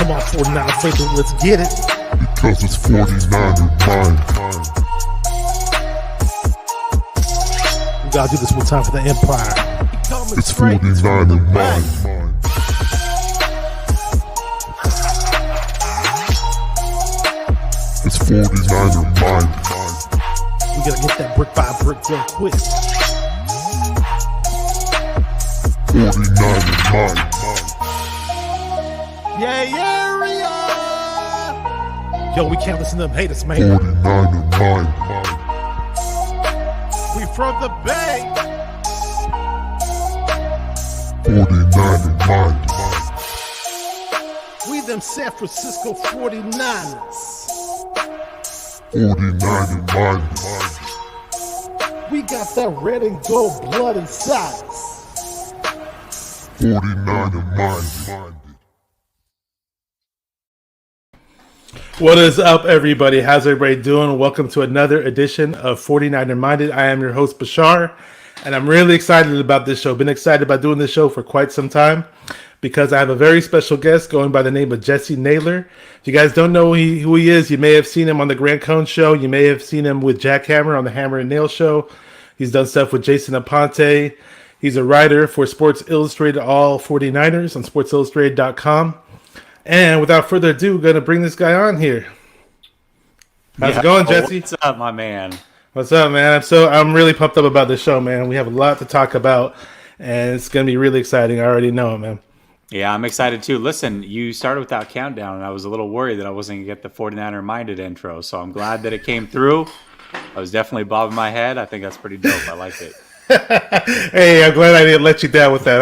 Come on, 49 faithful, let's get it. Because it's 49er mind. We gotta do this one time for the Empire. It's 49er mind. It's 49er mind. We gotta get that brick by brick real quick. 49er mind. Yeah, Yo, we can't listen to them haters, man. 49er mind. We from the Bay. 49er mind. We them San Francisco 49ers. 49er mind. We got that red and gold blood inside us. 49er mind. What is up, everybody? How's everybody doing? Welcome to another edition of 49er Minded. I am your host, Bashar, and I'm really excited about this show. Been excited about doing this show for quite some time because I have a very special guest going by the name of Jessie Naylor. If you guys don't know who he is, you may have seen him on the Grant Cohn Show. You may have seen him with Jack Hammer on the Hammer and Nail Show. He's done stuff with Jason Aponte. He's a writer for Sports Illustrated, all 49ers on sportsillustrated.com. And without further ado, we're going to bring this guy on here. How's it going, Jesse? What's up, my man? What's up, man? I'm really pumped up about this show, man. We have a lot to talk about, and it's going to be really exciting. I already know it, man. Yeah, I'm excited too. Listen, you started with that countdown, and I was a little worried that I wasn't going to get the 49er Minded intro, so I'm glad that it came through. I was definitely bobbing my head. I think that's pretty dope. I like it. Hey, I'm glad I didn't let you down with that.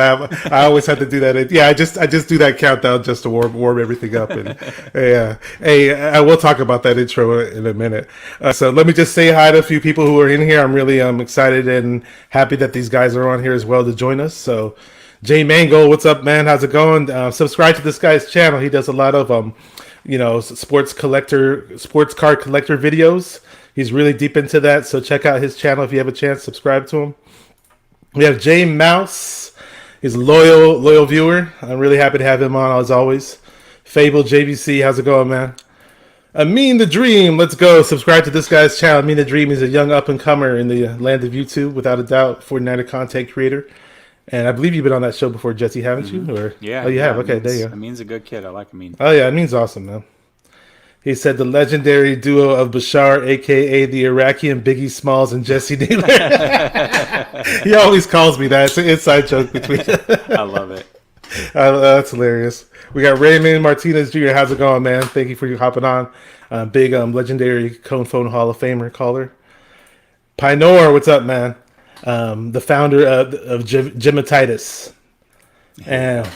I always have to do that. Yeah, I just do that countdown just to warm everything up. And yeah, hey, I will talk about that intro in a minute. So let me just say hi to a few people who are in here. I'm really excited and happy that these guys are on here as well to join us. So Jay Mango, what's up, man? How's it going? Subscribe to this guy's channel. He does a lot of sports card collector videos. He's really deep into that. So check out his channel if you have a chance. Subscribe to him. We have Jay Mouse. He's a loyal viewer. I'm really happy to have him on as always. Fable JVC, how's it going, man? Amin the Dream, let's go. Subscribe to this guy's channel. Amin the Dream is a young up-and-comer in the land of YouTube, without a doubt, 49er content creator. And I believe you've been on that show before, Jesse, haven't you? Or Yeah. Oh, you have? Okay, there you go. Amin's a good kid. I like Amin. Oh, yeah, Amin's awesome, man. He said the legendary duo of Bashar, a.k.a. the Iraqi and Biggie Smalls, and Jessie Naylor. He always calls me that. It's an inside joke between I love it. That's hilarious. We got Raymond Martinez Jr. How's it going, man? Thank you for hopping on. Big legendary Cone Phone Hall of Famer caller. Pinor, what's up, man? The founder of Gymatitis. And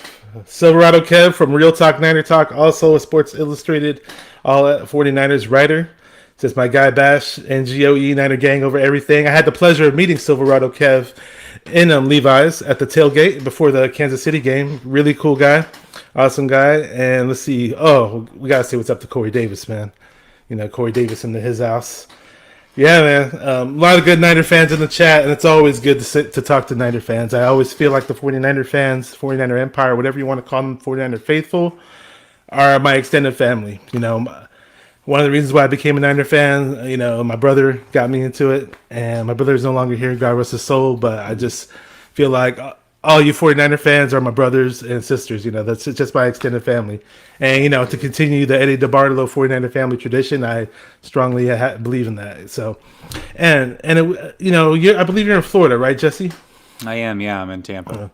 Silverado Kev from Real Talk Niner Talk, also a Sports Illustrated all 49ers writer. Says my guy Bash and GOE Niner Gang over everything. I had the pleasure of meeting Silverado Kev in Levi's at the tailgate before the Kansas City game. Really cool guy. Awesome guy. And let's see. Oh, we got to say what's up to Corey Davis, man. You know, Corey Davis into his house. Yeah, man. A lot of good Niner fans in the chat, and it's always good to talk to Niner fans. I always feel like the 49er fans, 49er Empire, whatever you want to call them, 49er faithful, are my extended family. You know, one of the reasons why I became a Niner fan, you know, my brother got me into it, and my brother is no longer here, God rest his soul, but I just feel like all you 49er fans are my brothers and sisters. You know, that's just my extended family. And, you know, to continue the Eddie DeBartolo 49er family tradition, I strongly believe in that. So, and it, you know, I believe you're in Florida, right, Jesse? I am, yeah. I'm in Tampa.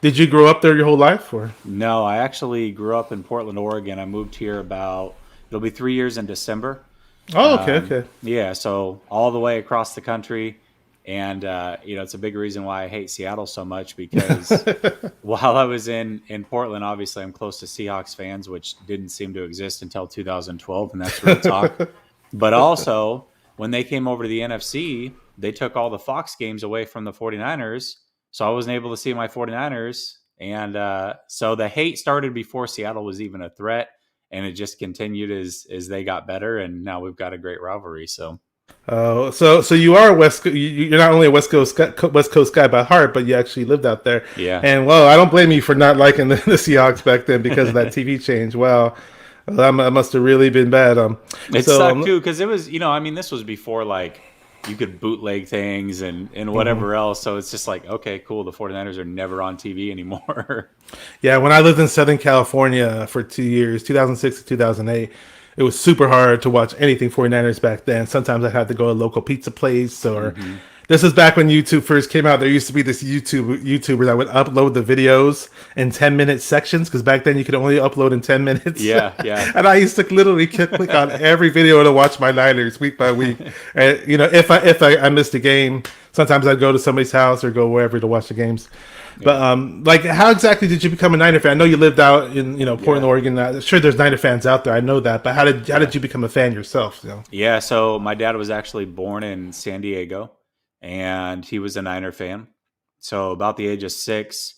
Did you grow up there your whole life? Or No, I actually grew up in Portland, Oregon. I moved here it'll be 3 years in December. Oh, okay. Yeah, so all the way across the country. And, you know, it's a big reason why I hate Seattle so much because while I was in Portland, obviously I'm close to Seahawks fans, which didn't seem to exist until 2012, and that's real talk. But also, when they came over to the NFC, they took all the Fox games away from the 49ers, so I wasn't able to see my 49ers. And so the hate started before Seattle was even a threat, and it just continued as they got better, and now we've got a great rivalry, so... So you are you're not only a West Coast guy by heart, but you actually lived out there. Yeah. And well, I don't blame you for not liking the Seahawks back then because of that TV change. Well, That must have really been bad. It So sucked too because it was, I mean, this was before like you could bootleg things and whatever else. So it's just like, okay, cool. The 49ers are never on TV anymore. yeah, when I lived in Southern California for 2 years, 2006 to 2008, it was super hard to watch anything 49ers back then. Sometimes I had to go to a local pizza place or this is back when YouTube first came out. There used to be this YouTuber that would upload the videos in 10-minute sections because back then you could only upload in 10 minutes. Yeah, yeah. And I used to literally click on every video to watch my Niners week by week. And, if I missed a game, sometimes I'd go to somebody's house or go wherever to watch the games. But like, how exactly did you become a Niner fan? I know you lived out in Portland, Oregon. I'm sure there's Niner fans out there. I know that. But how did you become a fan yourself? Yeah, so my dad was actually born in San Diego, and he was a Niner fan. So about the age of 6,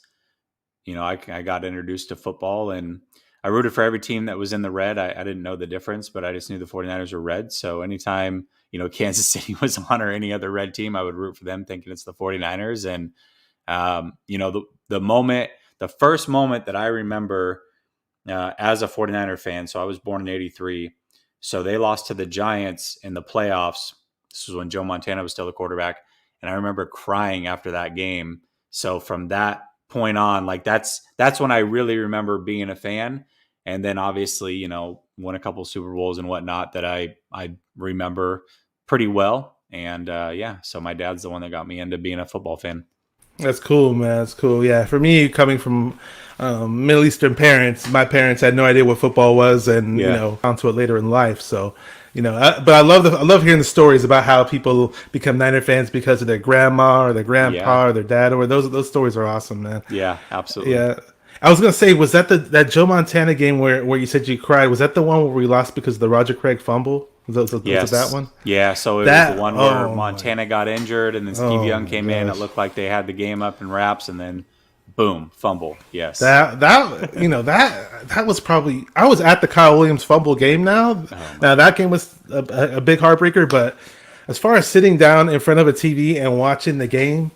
I got introduced to football, and I rooted for every team that was in the red. I didn't know the difference, but I just knew the 49ers were red. So anytime, Kansas City was on or any other red team, I would root for them thinking it's the 49ers. And, the first moment that I remember as a 49er fan, so I was born in 83. So they lost to the Giants in the playoffs. This was when Joe Montana was still the quarterback. And I remember crying after that game. So from that point on, like that's when I really remember being a fan. And then obviously, won a couple Super Bowls and whatnot that I remember pretty well. And so my dad's the one that got me into being a football fan. That's cool, man. That's cool. Yeah, for me, coming from Middle Eastern parents, my parents had no idea what football was, and onto it later in life. So, but I love hearing the stories about how people become Niner fans because of their grandma or their grandpa or their dad. Or those stories are awesome, man. Yeah, absolutely. Yeah. I was gonna say, was that that Joe Montana game where you said you cried? Was that the one where we lost because of the Roger Craig fumble? Was it that one? Yeah, so it was the one where Montana got injured, and then Steve Young came in. It looked like they had the game up in wraps, and then boom, fumble. Yes, that was probably, I was at the Kyle Williams fumble game. Now that game was a big heartbreaker, but as far as sitting down in front of a TV and watching the game,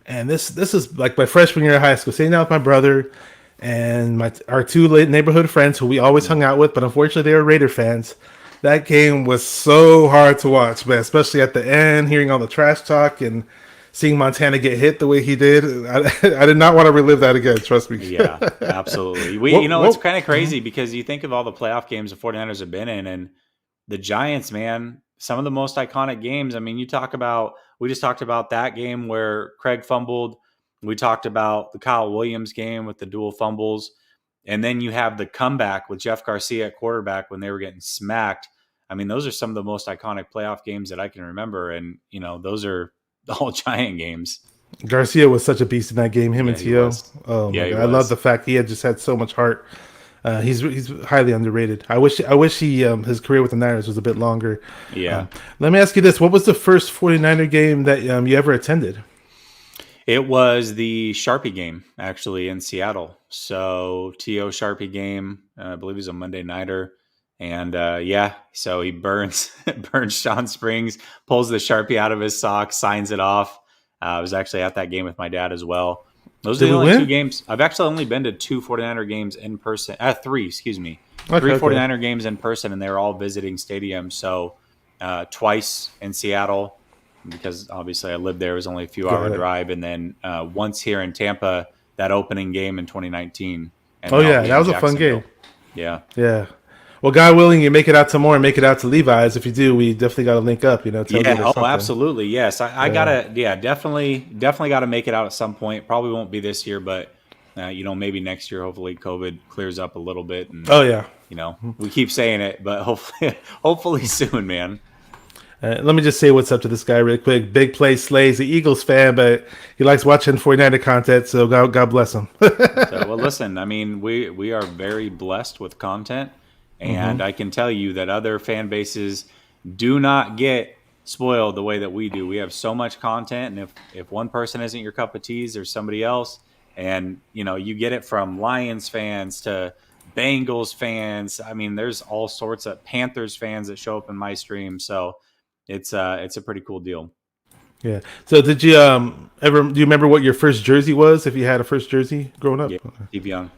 and this is like my freshman year of high school, sitting down with my brother and our 2 neighborhood friends who we always hung out with, but unfortunately they were Raider fans. That game was so hard to watch, man, especially at the end, hearing all the trash talk and seeing Montana get hit the way he did. I did not want to relive that again, trust me. Yeah, absolutely. It's kind of crazy because you think of all the playoff games the 49ers have been in, and the Giants, man, some of the most iconic games. I mean, we just talked about that game where Craig fumbled. We talked about the Kyle Williams game with the dual fumbles. And then you have the comeback with Jeff Garcia at quarterback when they were getting smacked. I mean, those are some of the most iconic playoff games that I can remember. And, those are all Giant games. Garcia was such a beast in that game, him and T.O. Oh, yeah, I love the fact he had just had so much heart. He's highly underrated. I wish he his career with the Niners was a bit longer. Yeah. Let me ask you this. What was the first 49er game that you ever attended? It was the Sharpie game, actually, in Seattle. So T.O. Sharpie game, I believe he's a Monday nighter. And so he burns Sean Springs, pulls the Sharpie out of his sock, signs it off. I was actually at that game with my dad as well. Those are the only 2 games. I've actually only been to 2 49er games in person. 3, excuse me. Okay, 3 49er games in person, and they were all visiting stadiums. So twice in Seattle, because obviously I lived there. It was only a few hour drive. And then once here in Tampa, that opening game in 2019. And that was a fun game. Yeah. Yeah. Well, God willing, you make it out to more and make it out to Levi's. If you do, we definitely got to link up, absolutely. Yes. I definitely got to make it out at some point. Probably won't be this year, but maybe next year. Hopefully COVID clears up a little bit. And, we keep saying it, but hopefully soon, man. Let me just say what's up to this guy real quick. Big Play Slays, the Eagles fan, but he likes watching 49er content, so God bless him. Well, listen, I mean, we are very blessed with content, and I can tell you that other fan bases do not get spoiled the way that we do. We have so much content, and if one person isn't your cup of tea, there's somebody else, and you get it from Lions fans to Bengals fans. I mean, there's all sorts of Panthers fans that show up in my stream, so it's a pretty cool deal. Yeah. So did you do you remember what your first jersey was, if you had a first jersey growing up? Yeah, Steve Young.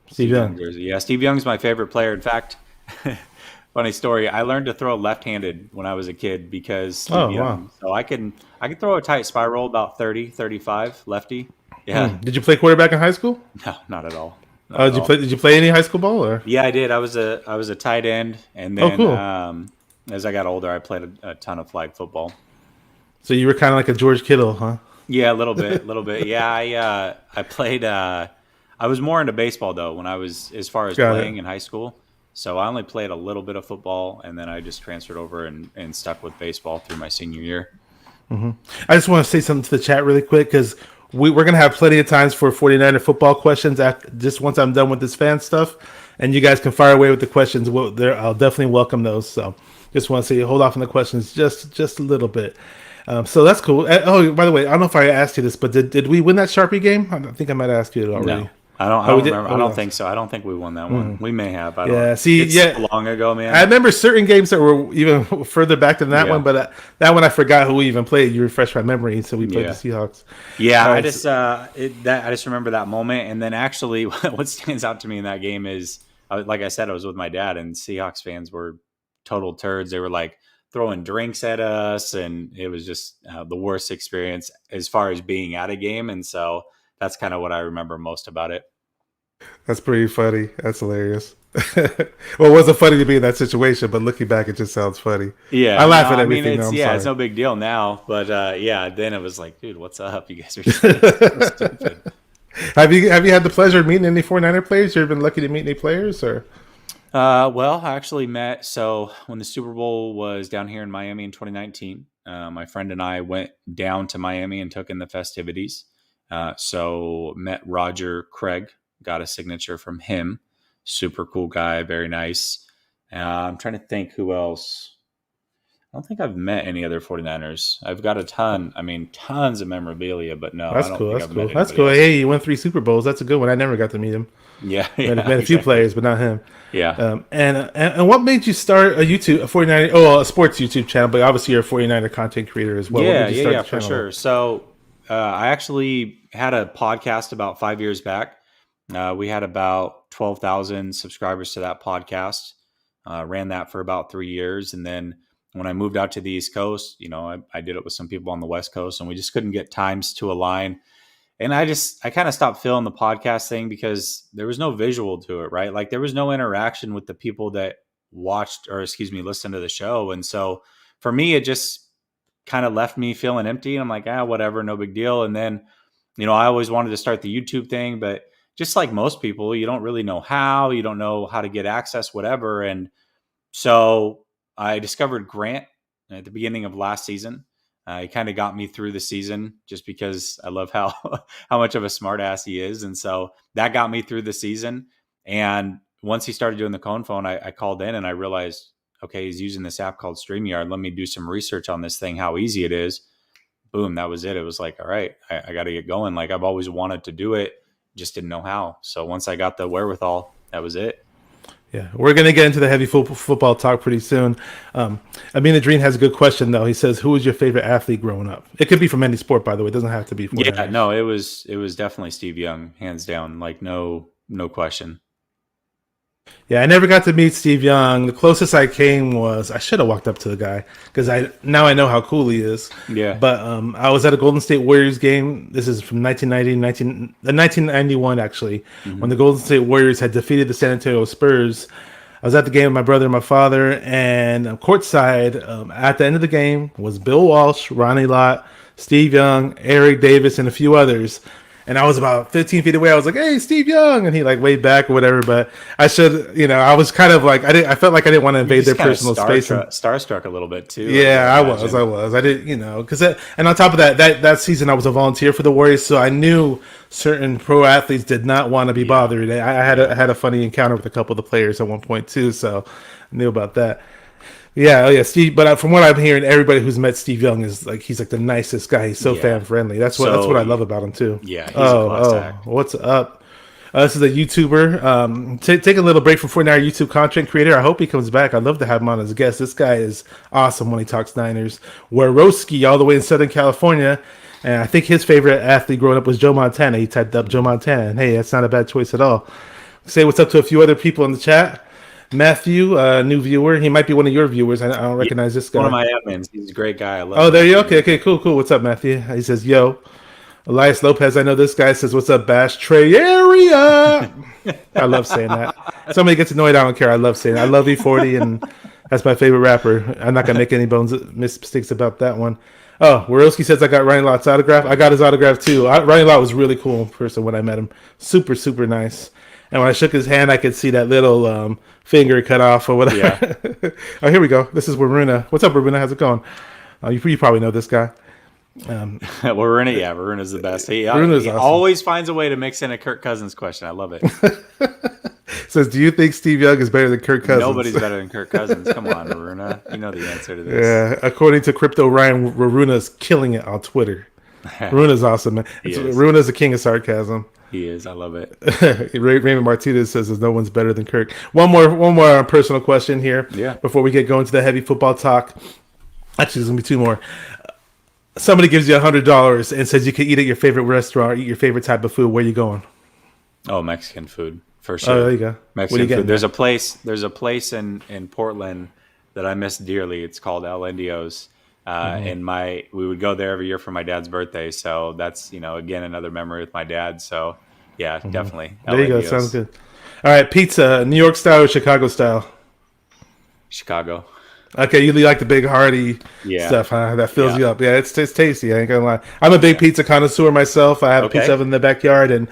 Steve Young jersey. Yeah, Steve Young's my favorite player. In fact, Funny story. I learned to throw left-handed when I was a kid because Steve Oh wow. Young. So I can throw a tight spiral about 30, 35 lefty. Yeah. Did you play quarterback in high school? No, not at all. Not at Did you all. play? Did you play any high school ball or? Yeah, I did. I was a tight end, and Oh, then cool. as I got older, I played a ton of flag football. So you were kind of like a George Kittle, huh? Yeah, a little bit. Yeah, I played. I was more into baseball though when I was as far as Got it. playing in high school. So I only played a little bit of football, and then I just transferred over and stuck with baseball through my senior year. I just want to say something to the chat really quick because we're going to have plenty of times for 49er football questions after, just once I'm done with this fan stuff. And you guys can fire away with the questions. I'll definitely welcome those. So just want to say hold off on the questions just a little bit. So that's cool. Oh, by the way, I don't know if I asked you this, but did we win that Sharpie game? I think I might ask you it already. No, I don't. I Oh, we don't did? remember. Oh, I don't yeah. think so. I don't think we won that one. We may have. I don't. Yeah, see, it's yeah. so long ago, man. I remember certain games that were even further back than that Yeah. one, but that one I forgot who we even played. You refreshed my memory, so we played Yeah. the Seahawks. Yeah, All I right, just I just remember that moment, and then actually, what stands out to me in that game is, like I said, I was with my dad, and Seahawks fans were total turds. They were like throwing drinks at us, and it was just the worst experience as far as being at a game. And so that's kind of what I remember most about it. That's pretty funny. That's hilarious. Well, it wasn't funny to be in that situation, but looking back, it just sounds funny. Yeah, I laugh at I mean, everything. Though, I'm it's sorry. no big deal now, but yeah, then it was like, dude, what's up? You guys are so stupid. Have you had the pleasure of meeting any 49er players? You ever been lucky to meet any players? Or Well, I actually met. So when the Super Bowl was down here in Miami in 2019, my friend and I went down to Miami and took in the festivities. So met Roger Craig, got a signature from him. Super cool guy, very nice. I'm trying to think who else. I don't think I've met any other 49ers. I've got a ton. I mean, tons of memorabilia, but no, that's I don't cool. think That's I've cool. met That's anybody cool. else. Hey, you won 3 Super Bowls. That's a good one. I never got to meet him. Yeah, Met a few exactly. players, but not him. Yeah. And what made you start a 49er? Oh, a sports YouTube channel, but obviously you're a 49er content creator as well. What Yeah, made you yeah, start yeah, the for channel? sure. So I actually had a podcast about 5 years back. We had about 12,000 subscribers to that podcast. Ran that for about 3 years. And then when I moved out to the East Coast, I did it with some people on the West Coast, and we just couldn't get times to align. And I kind of stopped feeling the podcast thing because there was no visual to it, right? Like there was no interaction with the people that watched or listened to the show. And so for me, it just kind of left me feeling empty. And I'm like, whatever, no big deal. And then, I always wanted to start the YouTube thing, but just like most people, you don't really know how, you don't know how to get access, whatever. And so I discovered Grant at the beginning of last season. He kind of got me through the season just because I love how how much of a smart ass he is. And so that got me through the season. And once he started doing the cone phone, I called in and I realized, okay, he's using this app called StreamYard. Let me do some research on this thing, how easy it is. Boom, that was it. It was like, all right, I got to get going. Like I've always wanted to do it, just didn't know how. So once I got the wherewithal, that was it. Yeah, we're going to get into the heavy football talk pretty soon. Amina Dream has a good question, though. He says, who was your favorite athlete growing up? It could be from any sport, by the way. It doesn't have to be. Yeah, no, it was definitely Steve Young, hands down. Like no question. Yeah, I never got to meet Steve Young. The closest I came was I should have walked up to the guy because I know how cool he is. Yeah. But I was at a Golden State Warriors game. This is from 1991, actually, when the Golden State Warriors had defeated the San Antonio Spurs. I was at the game with my brother and my father, and courtside at the end of the game was Bill Walsh, Ronnie Lott, Steve Young, Eric Davis, and a few others. And I was about 15 feet away. I was like, "Hey, Steve Young," and he like waved back or whatever. But I should, I was kind of like, I felt like I didn't want to invade their personal space. Starstruck a little bit too. Yeah, I was. I did, because and on top of that season I was a volunteer for the Warriors, so I knew certain pro athletes did not want to be bothered. I had a funny encounter with a couple of the players at one point too, so I knew about that. Yeah, Steve. But from what I'm hearing, everybody who's met Steve Young is like he's like the nicest guy. He's so fan friendly. That's what I love about him too. Yeah, he's a class act. What's up? This is a YouTuber. Take a little break from 49er YouTube content creator. I hope he comes back. I'd love to have him on as a guest. This guy is awesome when he talks Niners. Warowski, all the way in Southern California. And I think his favorite athlete growing up was Joe Montana. He typed up Joe Montana. And hey, that's not a bad choice at all. Say what's up to a few other people in the chat. Matthew, new viewer. He might be one of your viewers. I don't recognize this guy. One of my admins. He's a great guy. I love Oh, him. there you okay, cool. What's up, Matthew? He says, yo. Elias Lopez, I know this guy, says, what's up, Bash? Trey area. I love saying that. Somebody gets annoyed, I don't care. I love saying it. I love E40, and that's my favorite rapper. I'm not going to make any mistakes about that one. Oh, Worowski says I got Ryan Lott's autograph. I got his autograph, too. Ryan Lott was really cool in person when I met him. Super, super nice. And when I shook his hand, I could see that little finger cut off or whatever. Yeah. Oh, here we go. This is Waruna. What's up, Waruna? How's it going? You probably know this guy. Waruna's the best. He awesome. Always finds a way to mix in a Kirk Cousins question. I love it. Says, do you think Steve Young is better than Kirk Cousins? Nobody's better than Kirk Cousins. Come on, Waruna. You know the answer to this. Yeah, according to Crypto Ryan, Waruna's killing it on Twitter. Waruna's awesome, man. Waruna's the king of sarcasm. He is. I love it. Raymond Martinez says no one's better than Kirk. One more personal question here. Yeah. Before we get going to the heavy football talk. Actually, there's gonna be two more. Somebody gives you $100 and says you can eat at your favorite restaurant, or eat your favorite type of food. Where are you going? Oh, Mexican food for sure. Oh, there you go. Mexican food. There's a place in Portland that I miss dearly. It's called El Indio's. And we would go there every year for my dad's birthday. So that's, again, another memory with my dad. So yeah, definitely. There you go. Sounds good. All right. Pizza, New York style or Chicago style? Chicago. Okay. You like the big hearty stuff, huh? That fills you up. Yeah. It's tasty. I ain't gonna lie. I'm a big pizza connoisseur myself. I have a pizza oven in the backyard, and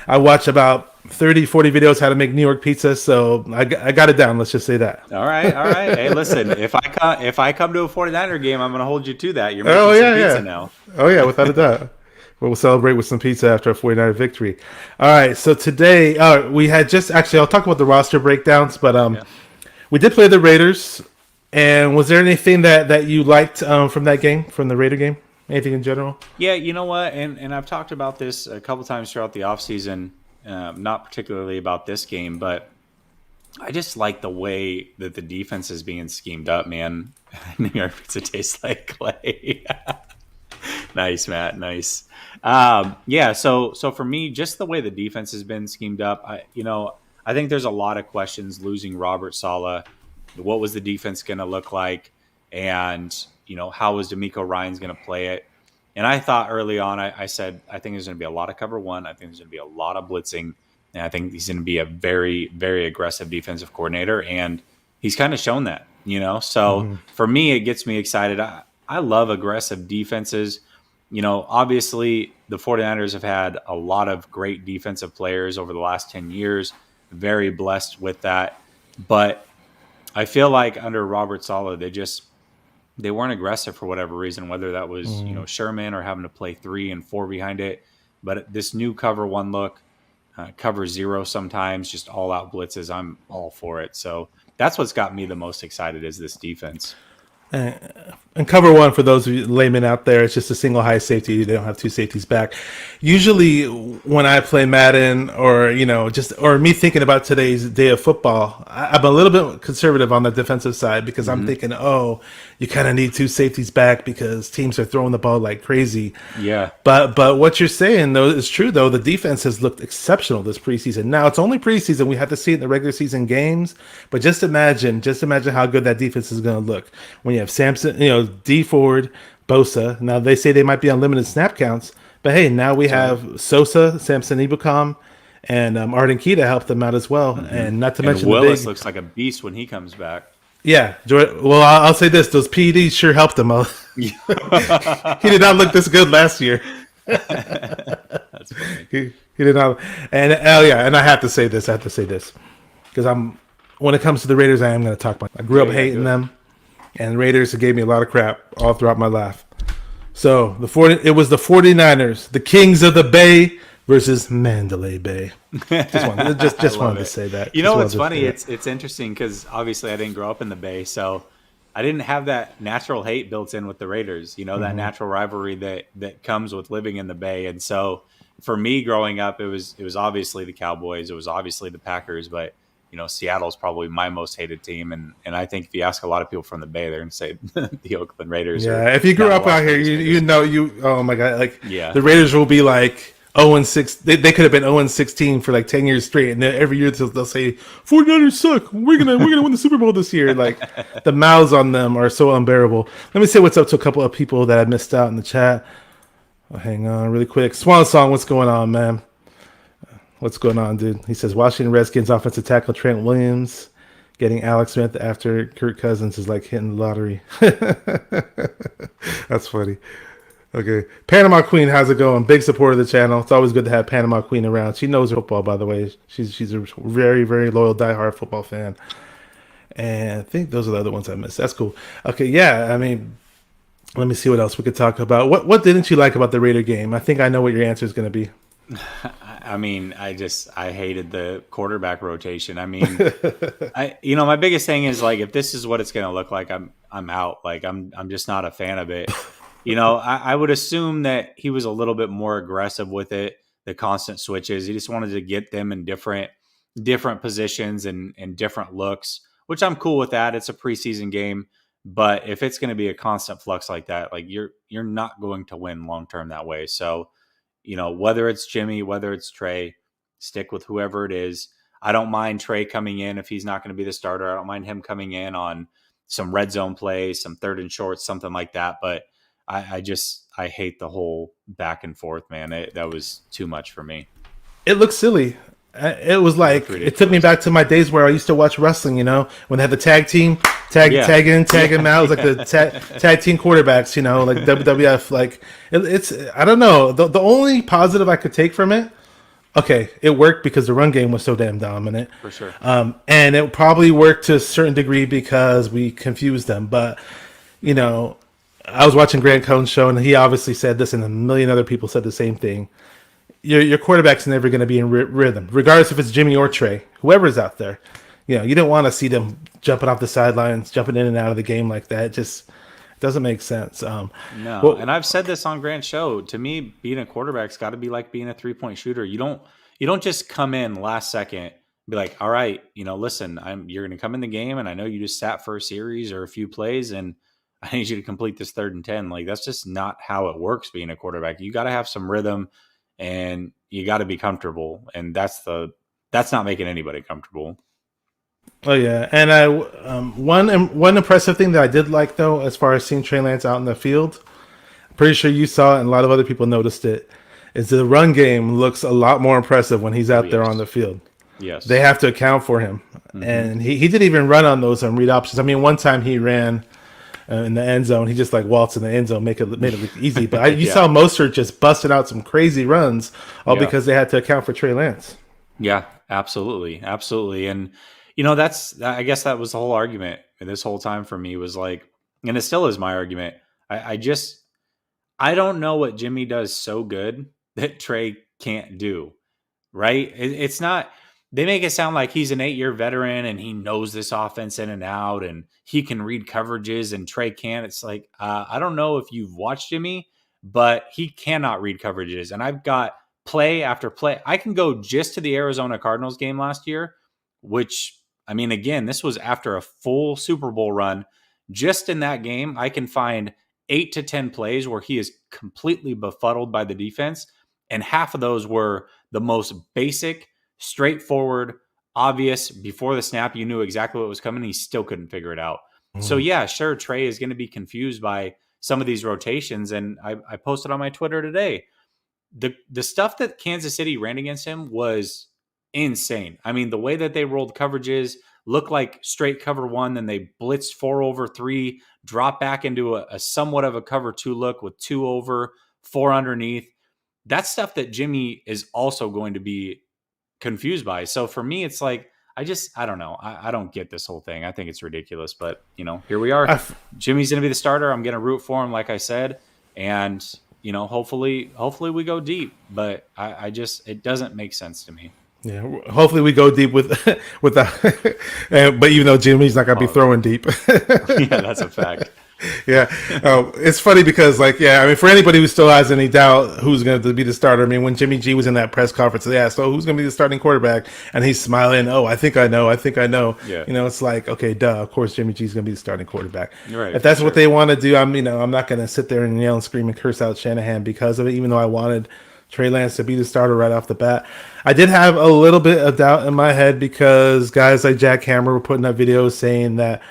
I watch about 30, 40 videos how to make New York pizza, so I got it down. Let's just say that. All right. Hey, listen, if I come to a 49er game, I'm going to hold you to that. You're making some pizza now. Oh, yeah, without a doubt. We'll celebrate with some pizza after a 49er victory. All right, so today we had I'll talk about the roster breakdowns, but we did play the Raiders, and was there anything that you liked from that game, from the Raider game? Anything in general? Yeah, you know what, and I've talked about this a couple times throughout the offseason. Not particularly about this game, but I just like the way that the defense is being schemed up, man. New York pizza tastes like clay. Nice, Matt. Nice. So for me, just the way the defense has been schemed up, I think there's a lot of questions losing Robert Saleh. What was the defense going to look like? And, how was DeMeco Ryans going to play it? And I thought early on, I said, I think there's going to be a lot of cover one. I think there's going to be a lot of blitzing. And I think he's going to be a very, very aggressive defensive coordinator. And he's kind of shown that, So for me, it gets me excited. I love aggressive defenses. Obviously, the 49ers have had a lot of great defensive players over the last 10 years. Very blessed with that. But I feel like under Robert Saleh, they weren't aggressive for whatever reason, whether that was, Sherman or having to play 3 and 4 behind it. But this new cover one look, cover 0 sometimes, just all out blitzes, I'm all for it. So that's what's got me the most excited is this defense. And cover one, for those of you laymen out there, it's just a single high safety. They don't have two safeties back. Usually when I play Madden or me thinking about today's day of football, I'm a little bit conservative on the defensive side because I'm thinking, you kind of need two safeties back because teams are throwing the ball like crazy. Yeah. But what you're saying, though, is true, though. The defense has looked exceptional this preseason. Now, it's only preseason. We have to see it in the regular season games. But just imagine how good that defense is going to look when you have Sampson, D Ford, Bosa. Now, they say they might be on limited snap counts. But, hey, now we have Sosa, Samson Ebukam, and Arden Key to help them out as well. And not to mention Willis looks like a beast when he comes back. Yeah. Well, I'll say this. Those PEDs sure helped him. He did not look this good last year. That's funny. He did not. And, and I have to say this. Because when it comes to the Raiders, I am going to talk about. I grew up hating them. And the Raiders gave me a lot of crap all throughout my life. So it was the 49ers, the Kings of the Bay versus Mandalay Bay. Just wanted to say that. What's funny? It's interesting because obviously I didn't grow up in the Bay, so I didn't have that natural hate built in with the Raiders. That natural rivalry that comes with living in the Bay. And so for me growing up, it was obviously the Cowboys, it was obviously the Packers, but Seattle's probably my most hated team, and I think if you ask a lot of people from the Bay, they're going to say the Oakland Raiders. Yeah, if you grew up out here, oh my God, the Raiders will be like 0-6. They could have been 0-16 for like 10 years straight, and then every year they'll say 49ers suck. We're gonna win the Super Bowl this year. Like the mouths on them are so unbearable. Let me say what's up to a couple of people that I missed out in the chat. Oh, hang on, really quick. Swan Song, what's going on, man? What's going on, dude? He says Washington Redskins offensive tackle Trent Williams getting Alex Smith after Kirk Cousins is like hitting the lottery. That's funny. Okay. Panama Queen, how's it going? Big supporter of the channel. It's always good to have Panama Queen around. She knows her football, by the way. She's a very, very loyal, diehard football fan. And I think those are the other ones I missed. That's cool. Okay, yeah, I mean, let me see what else we could talk about. What didn't you like about the Raider game? I think I know what your answer is going to be. I mean, I hated the quarterback rotation. I mean, my biggest thing is like, if this is what it's going to look like, I'm out. Like, I'm just not a fan of it. I would assume that he was a little bit more aggressive with it, the constant switches. He just wanted to get them in different positions and different looks, which I'm cool with that. It's a preseason game, but if it's going to be a constant flux like that, like you're not going to win long term that way. So, whether it's Jimmy, whether it's Trey, stick with whoever it is. I don't mind Trey coming in if he's not going to be the starter. I don't mind him coming in on some red zone plays, some 3rd and short, something like that. But I hate the whole back and forth, man. That was too much for me. It looks silly. It was like, it took me back to my days where I used to watch wrestling, when they had the tag team, tag in, tag him out. It was like the tag team quarterbacks, like WWF. Like, it's, I don't know. The only positive I could take from it, okay, it worked because the run game was so damn dominant. For sure. And it probably worked to a certain degree because we confused them. But, I was watching Grant Cohn's show, and he obviously said this, and a million other people said the same thing. Your quarterback's never going to be in rhythm, regardless if it's Jimmy or Trey, whoever's out there. You don't want to see them jumping off the sidelines, jumping in and out of the game like that. It just doesn't make sense. No, and I've said this on Grant's show. To me, being a quarterback's got to be like being a 3-point shooter. You don't just come in last second and be like, all right, listen, you're going to come in the game, and I know you just sat for a series or a few plays, and I need you to complete this 3rd and 10. Like, that's just not how it works being a quarterback. You got to have some rhythm, and you got to be comfortable. And that's not making anybody comfortable. Oh yeah. And one impressive thing that I did like, though, as far as seeing Trey Lance out in the field, I'm pretty sure you saw it and a lot of other people noticed it, is the run game looks a lot more impressive when he's out there on the field. Yes. They have to account for him. Mm-hmm. And he didn't even run on those read options. I mean, one time he ran in the end zone. He just like waltzed in the end zone, made it look easy. But you saw Mostert just busting out some crazy runs, all because they had to account for Trey Lance. Yeah, absolutely. And I guess that was the whole argument this whole time for me, was like, and it still is my argument. I don't know what Jimmy does so good that Trey can't do. Right? It's not. They make it sound like he's an 8-year veteran and he knows this offense in and out and he can read coverages and Trey can't. It's like, I don't know if you've watched Jimmy, but he cannot read coverages. And I've got play after play. I can go just to the Arizona Cardinals game last year, which, I mean, again, this was after a full Super Bowl run. Just in that game, I can find 8 to 10 plays where he is completely befuddled by the defense. And half of those were the most basic, straightforward, obvious. Before the snap, you knew exactly what was coming. He still couldn't figure it out. So yeah, sure, Trey is going to be confused by some of these rotations. And I posted on my Twitter today, the stuff that Kansas City ran against him was insane. I mean, the way that they rolled coverages looked like straight cover 1, then they blitzed 4 over 3, dropped back into a somewhat of a cover 2 look with 2 over, 4 underneath. That's stuff that Jimmy is also going to be confused by. So for me, it's like, I don't know. I don't get this whole thing. I think it's ridiculous, but here we are. Jimmy's going to be the starter. I'm going to root for him, like I said. And, hopefully we go deep, but it doesn't make sense to me. Yeah. Hopefully we go deep with that. But even though Jimmy's not going to be throwing deep. Yeah, that's a fact. Yeah. It's funny because, like, I mean, for anybody who still has any doubt who's going to be the starter, I mean, when Jimmy G was in that press conference, they asked, who's going to be the starting quarterback? And he's smiling, I think I know. Yeah. It's like, okay, duh, of course Jimmy G's going to be the starting quarterback. Right, if that's what they want to do, I'm not going to sit there and yell and scream and curse out Shanahan because of it, even though I wanted Trey Lance to be the starter right off the bat. I did have a little bit of doubt in my head because guys like Jack Hammer were putting up videos saying that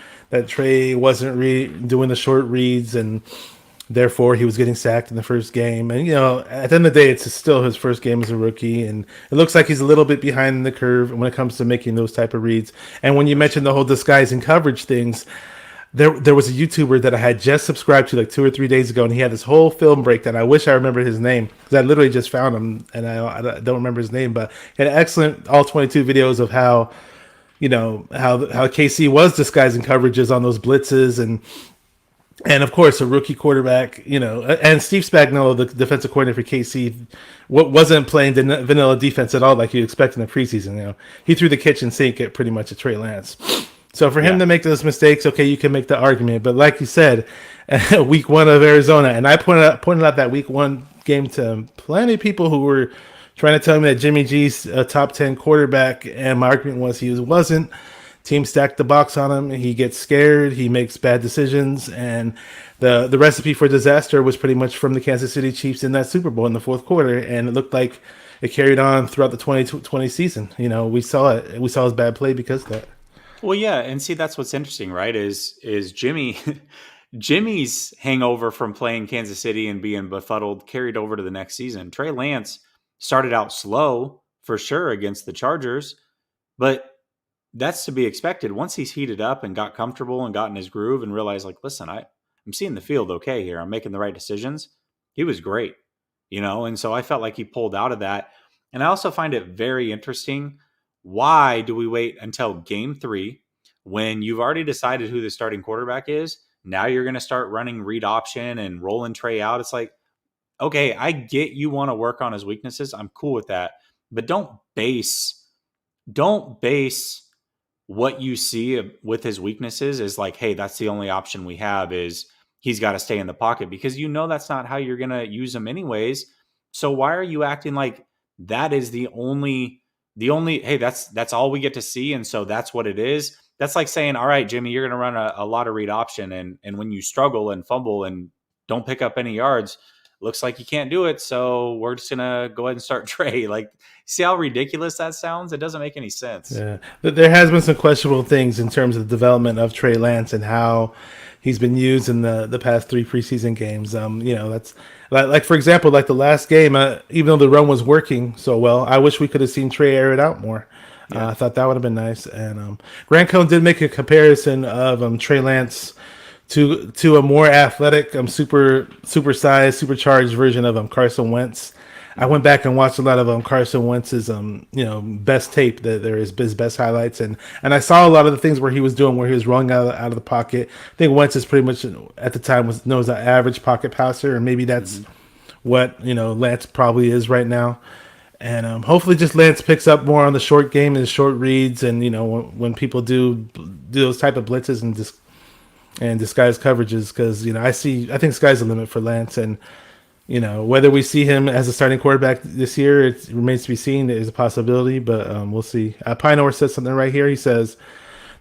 Trey wasn't doing the short reads and therefore he was getting sacked in the first game. And, at the end of the day, it's still his first game as a rookie. And it looks like he's a little bit behind the curve when it comes to making those type of reads. And when you mentioned the whole disguise and coverage things, there was a YouTuber that I had just subscribed to like 2 or 3 days ago, and he had this whole film breakdown. I wish I remembered his name because I literally just found him, and I don't remember his name, but he had excellent all 22 videos of how KC was disguising coverages on those blitzes, and of course a rookie quarterback, and Steve Spagnuolo, the defensive coordinator for KC, wasn't playing the vanilla defense at all like you expect in the preseason. He threw the kitchen sink at pretty much at Trey Lance. So for him to make those mistakes, okay, you can make the argument. But like you said, week 1 of Arizona, and I pointed out that week 1 game to plenty of people who were trying to tell me that Jimmy G's a top 10 quarterback, and my argument was he wasn't. Team stacked the box on him. He gets scared. He makes bad decisions, and the recipe for disaster was pretty much from the Kansas City Chiefs in that Super Bowl in the fourth quarter, and it looked like it carried on throughout the 2020 season. We saw it. We saw his bad play because of that. Well, yeah, and see, that's what's interesting, right? Is Jimmy's hangover from playing Kansas City and being befuddled carried over to the next season. Trey Lance started out slow for sure against the Chargers, but that's to be expected. Once he's heated up and got comfortable and got in his groove and realized, like, listen, I'm seeing the field okay here. I'm making the right decisions. He was great, and so I felt like he pulled out of that. And I also find it very interesting. Why do we wait until game 3 when you've already decided who the starting quarterback is? Now you're going to start running read option and rolling Trey out. It's like, okay, I get you want to work on his weaknesses. I'm cool with that. But don't base what you see with his weaknesses is like, hey, that's the only option we have is he's got to stay in the pocket, because that's not how you're going to use him anyways. So why are you acting like that is the only, hey, that's all we get to see, and so that's what it is? That's like saying, all right, Jimmy, you're going to run a lot of read option, and when you struggle and fumble and don't pick up any yards, looks like you can't do it, so we're just going to go ahead and start Trey. Like, see how ridiculous that sounds? It doesn't make any sense. Yeah, there has been some questionable things in terms of the development of Trey Lance and how he's been used in the past 3 preseason games. That's like for example, like the last game, even though the run was working so well, I wish we could have seen Trey air it out more. Yeah. I thought that would have been nice. And Grant Cohn did make a comparison of Trey Lance to a more athletic, supersized, supercharged version of Carson Wentz. I went back and watched a lot of Carson Wentz's best tape. That there is his best highlights, and I saw a lot of the things where he was doing, where he was rolling out of the pocket. I think Wentz is pretty much at the time was known as an average pocket passer, and maybe that's what Lance probably is right now. And hopefully, just Lance picks up more on the short game and short reads, and when people do those type of blitzes and disguise coverages, because I think sky's the limit for Lance. And whether we see him as a starting quarterback this year, it remains to be seen. It is a possibility, but we'll see. Pinor says something right here. He says,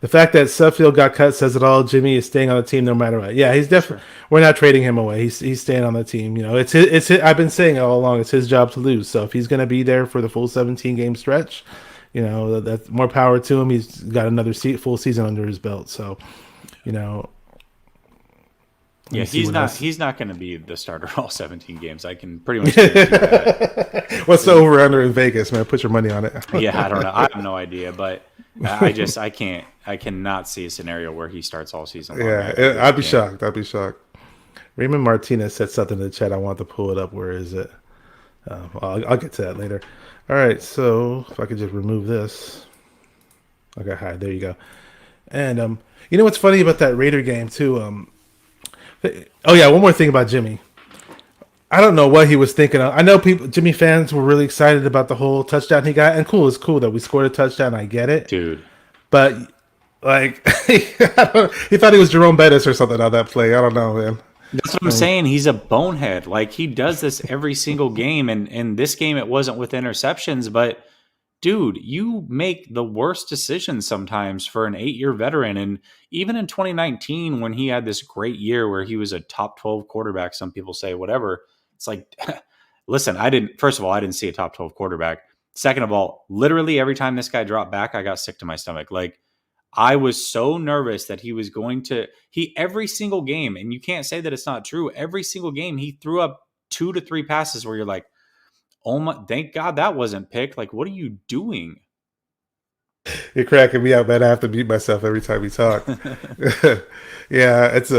the fact that Suffield got cut says it all. Jimmy is staying on the team no matter what. Yeah, he's definitely. We're not trading him away. He's staying on the team. It's his. I've been saying it all along. It's his job to lose. So if he's going to be there for the full 17 game stretch, that's more power to him. He's got another full season under his belt. So, yeah, he's not going to be the starter all 17 games. I can pretty much guarantee that. What's the over under in Vegas, man? Put your money on it. Yeah, I don't know. I have no idea, but I cannot see a scenario where he starts all season long. Yeah, I'd be shocked. Raymond Martinez said something in the chat. I want to pull it up. Where is it? I'll get to that later. All right, so if I could just remove this. Okay, hi. There you go. And what's funny about that Raider game too? Oh yeah, one more thing about Jimmy. I don't know what he was thinking of. I know Jimmy fans were really excited about the whole touchdown he got, and it's cool that we scored a touchdown. I get it, dude. But like, he thought he was Jerome Bettis or something on that play. I don't know, man. That's what I'm saying. He's a bonehead. Like, he does this every single game, and in this game it wasn't with interceptions, but dude, you make the worst decisions sometimes for an 8-year veteran. And even in 2019, when he had this great year where he was a top 12 quarterback, some people say, whatever, it's like, listen, first of all, I didn't see a top 12 quarterback. Second of all, literally every time this guy dropped back, I got sick to my stomach. Like, I was so nervous that he was going to, every single game, and you can't say that it's not true. Every single game, he threw up 2 to 3 passes where you're like, oh my, thank God that wasn't picked. Like, what are you doing? You're cracking me up, man. I have to mute myself every time you talk. Yeah, it's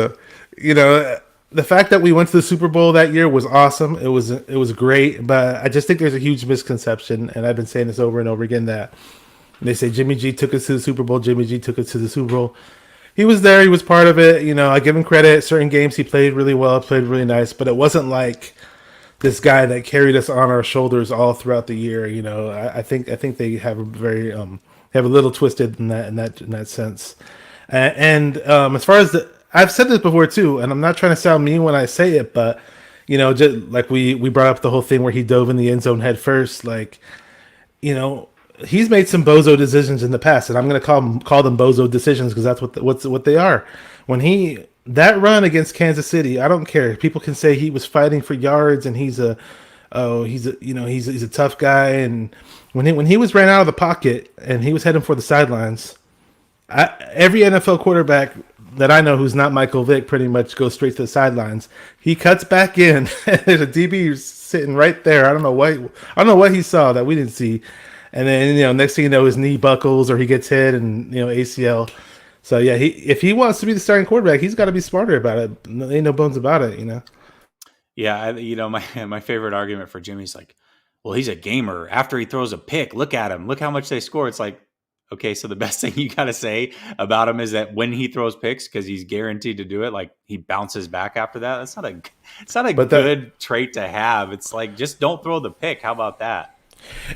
the fact that we went to the Super Bowl that year was awesome. It was great, but I just think there's a huge misconception, and I've been saying this over and over again, that they say Jimmy G took us to the Super Bowl. Jimmy G took us to the Super Bowl. He was there. He was part of it. I give him credit. Certain games he played really well, played really nice, but it wasn't like this guy that carried us on our shoulders all throughout the year. I think they have a very have a little twisted in that sense. And as far as I've said this before too, and I'm not trying to sound mean when I say it, but just like we brought up the whole thing where he dove in the end zone head first, like he's made some bozo decisions in the past, and I'm going to call them bozo decisions because that's what they are. When that run against Kansas City, I don't care. People can say he was fighting for yards and he's a tough guy, and when he was ran out of the pocket and he was heading for the sidelines, every NFL quarterback that I know who's not Michael Vick pretty much goes straight to the sidelines. He cuts back in, and there's a DB sitting right there. I don't know what he saw that we didn't see. And then, next thing you know, his knee buckles or he gets hit and, ACL. So, yeah, if he wants to be the starting quarterback, he's got to be smarter about it. Ain't no bones about it, Yeah, my favorite argument for Jimmy's like, well, he's a gamer. After he throws a pick, look at him. Look how much they score. It's like, okay, so the best thing you got to say about him is that when he throws picks, because he's guaranteed to do it, like he bounces back after that. It's not a good trait to have. It's like, just don't throw the pick. How about that?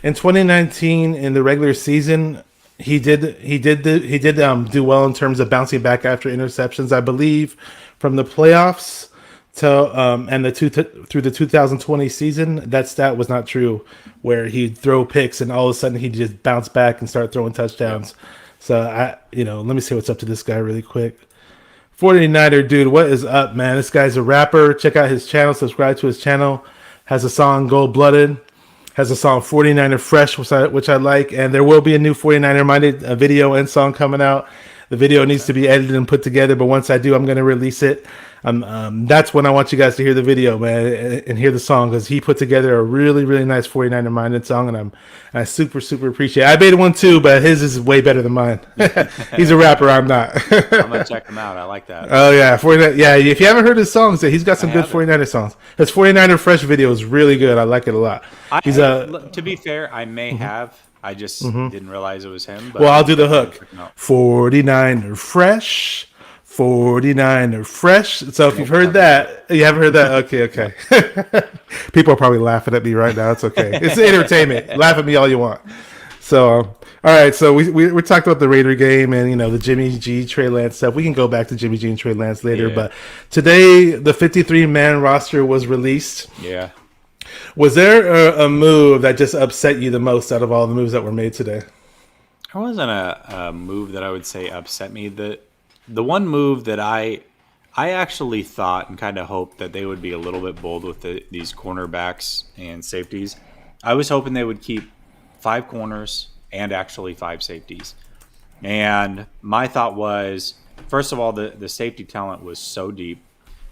In 2019, in the regular season, he did do well in terms of bouncing back after interceptions. I believe from the playoffs through the 2020 season, that stat was not true, where he'd throw picks and all of a sudden he'd just bounce back and start throwing touchdowns. So let me see what's up to this guy really quick. 49er dude, what is up, man? This guy's a rapper. Check out his channel. Subscribe to his channel. Has a song Gold Blooded. Has a song 49er Fresh, which I like, and there will be a new 49er Minded video and song coming out. The video needs to be edited and put together, but once I do, I'm going to release it. That's when I want you guys to hear the video, man, and hear the song, because he put together a really, really nice 49er Minded song, and I super, super appreciate it. I made one too, but his is way better than mine. He's a rapper, I'm not. I'm going to check him out. I like that. Oh, yeah. 49, yeah, if you haven't heard his songs, he's got some good 49er songs. His 49er Fresh video is really good. I like it a lot. To be fair, I may have. I just didn't realize it was him. But well, I'll do the hook. 49er Fresh. 49er Fresh. So if you've heard that, you haven't heard that, okay. People are probably laughing at me right now. It's okay. It's entertainment. Laugh at me all you want. So, all right. So we talked about the Raider game and, the Jimmy G, Trey Lance stuff. We can go back to Jimmy G and Trey Lance later. Yeah. But today, the 53-man roster was released. Yeah. Was there a move that just upset you the most out of all the moves that were made today? There wasn't a move that I would say upset me. The one move that I actually thought and kind of hoped that they would be a little bit bold with these cornerbacks and safeties. I was hoping they would keep 5 corners and actually 5 safeties. And my thought was, first of all, the safety talent was so deep,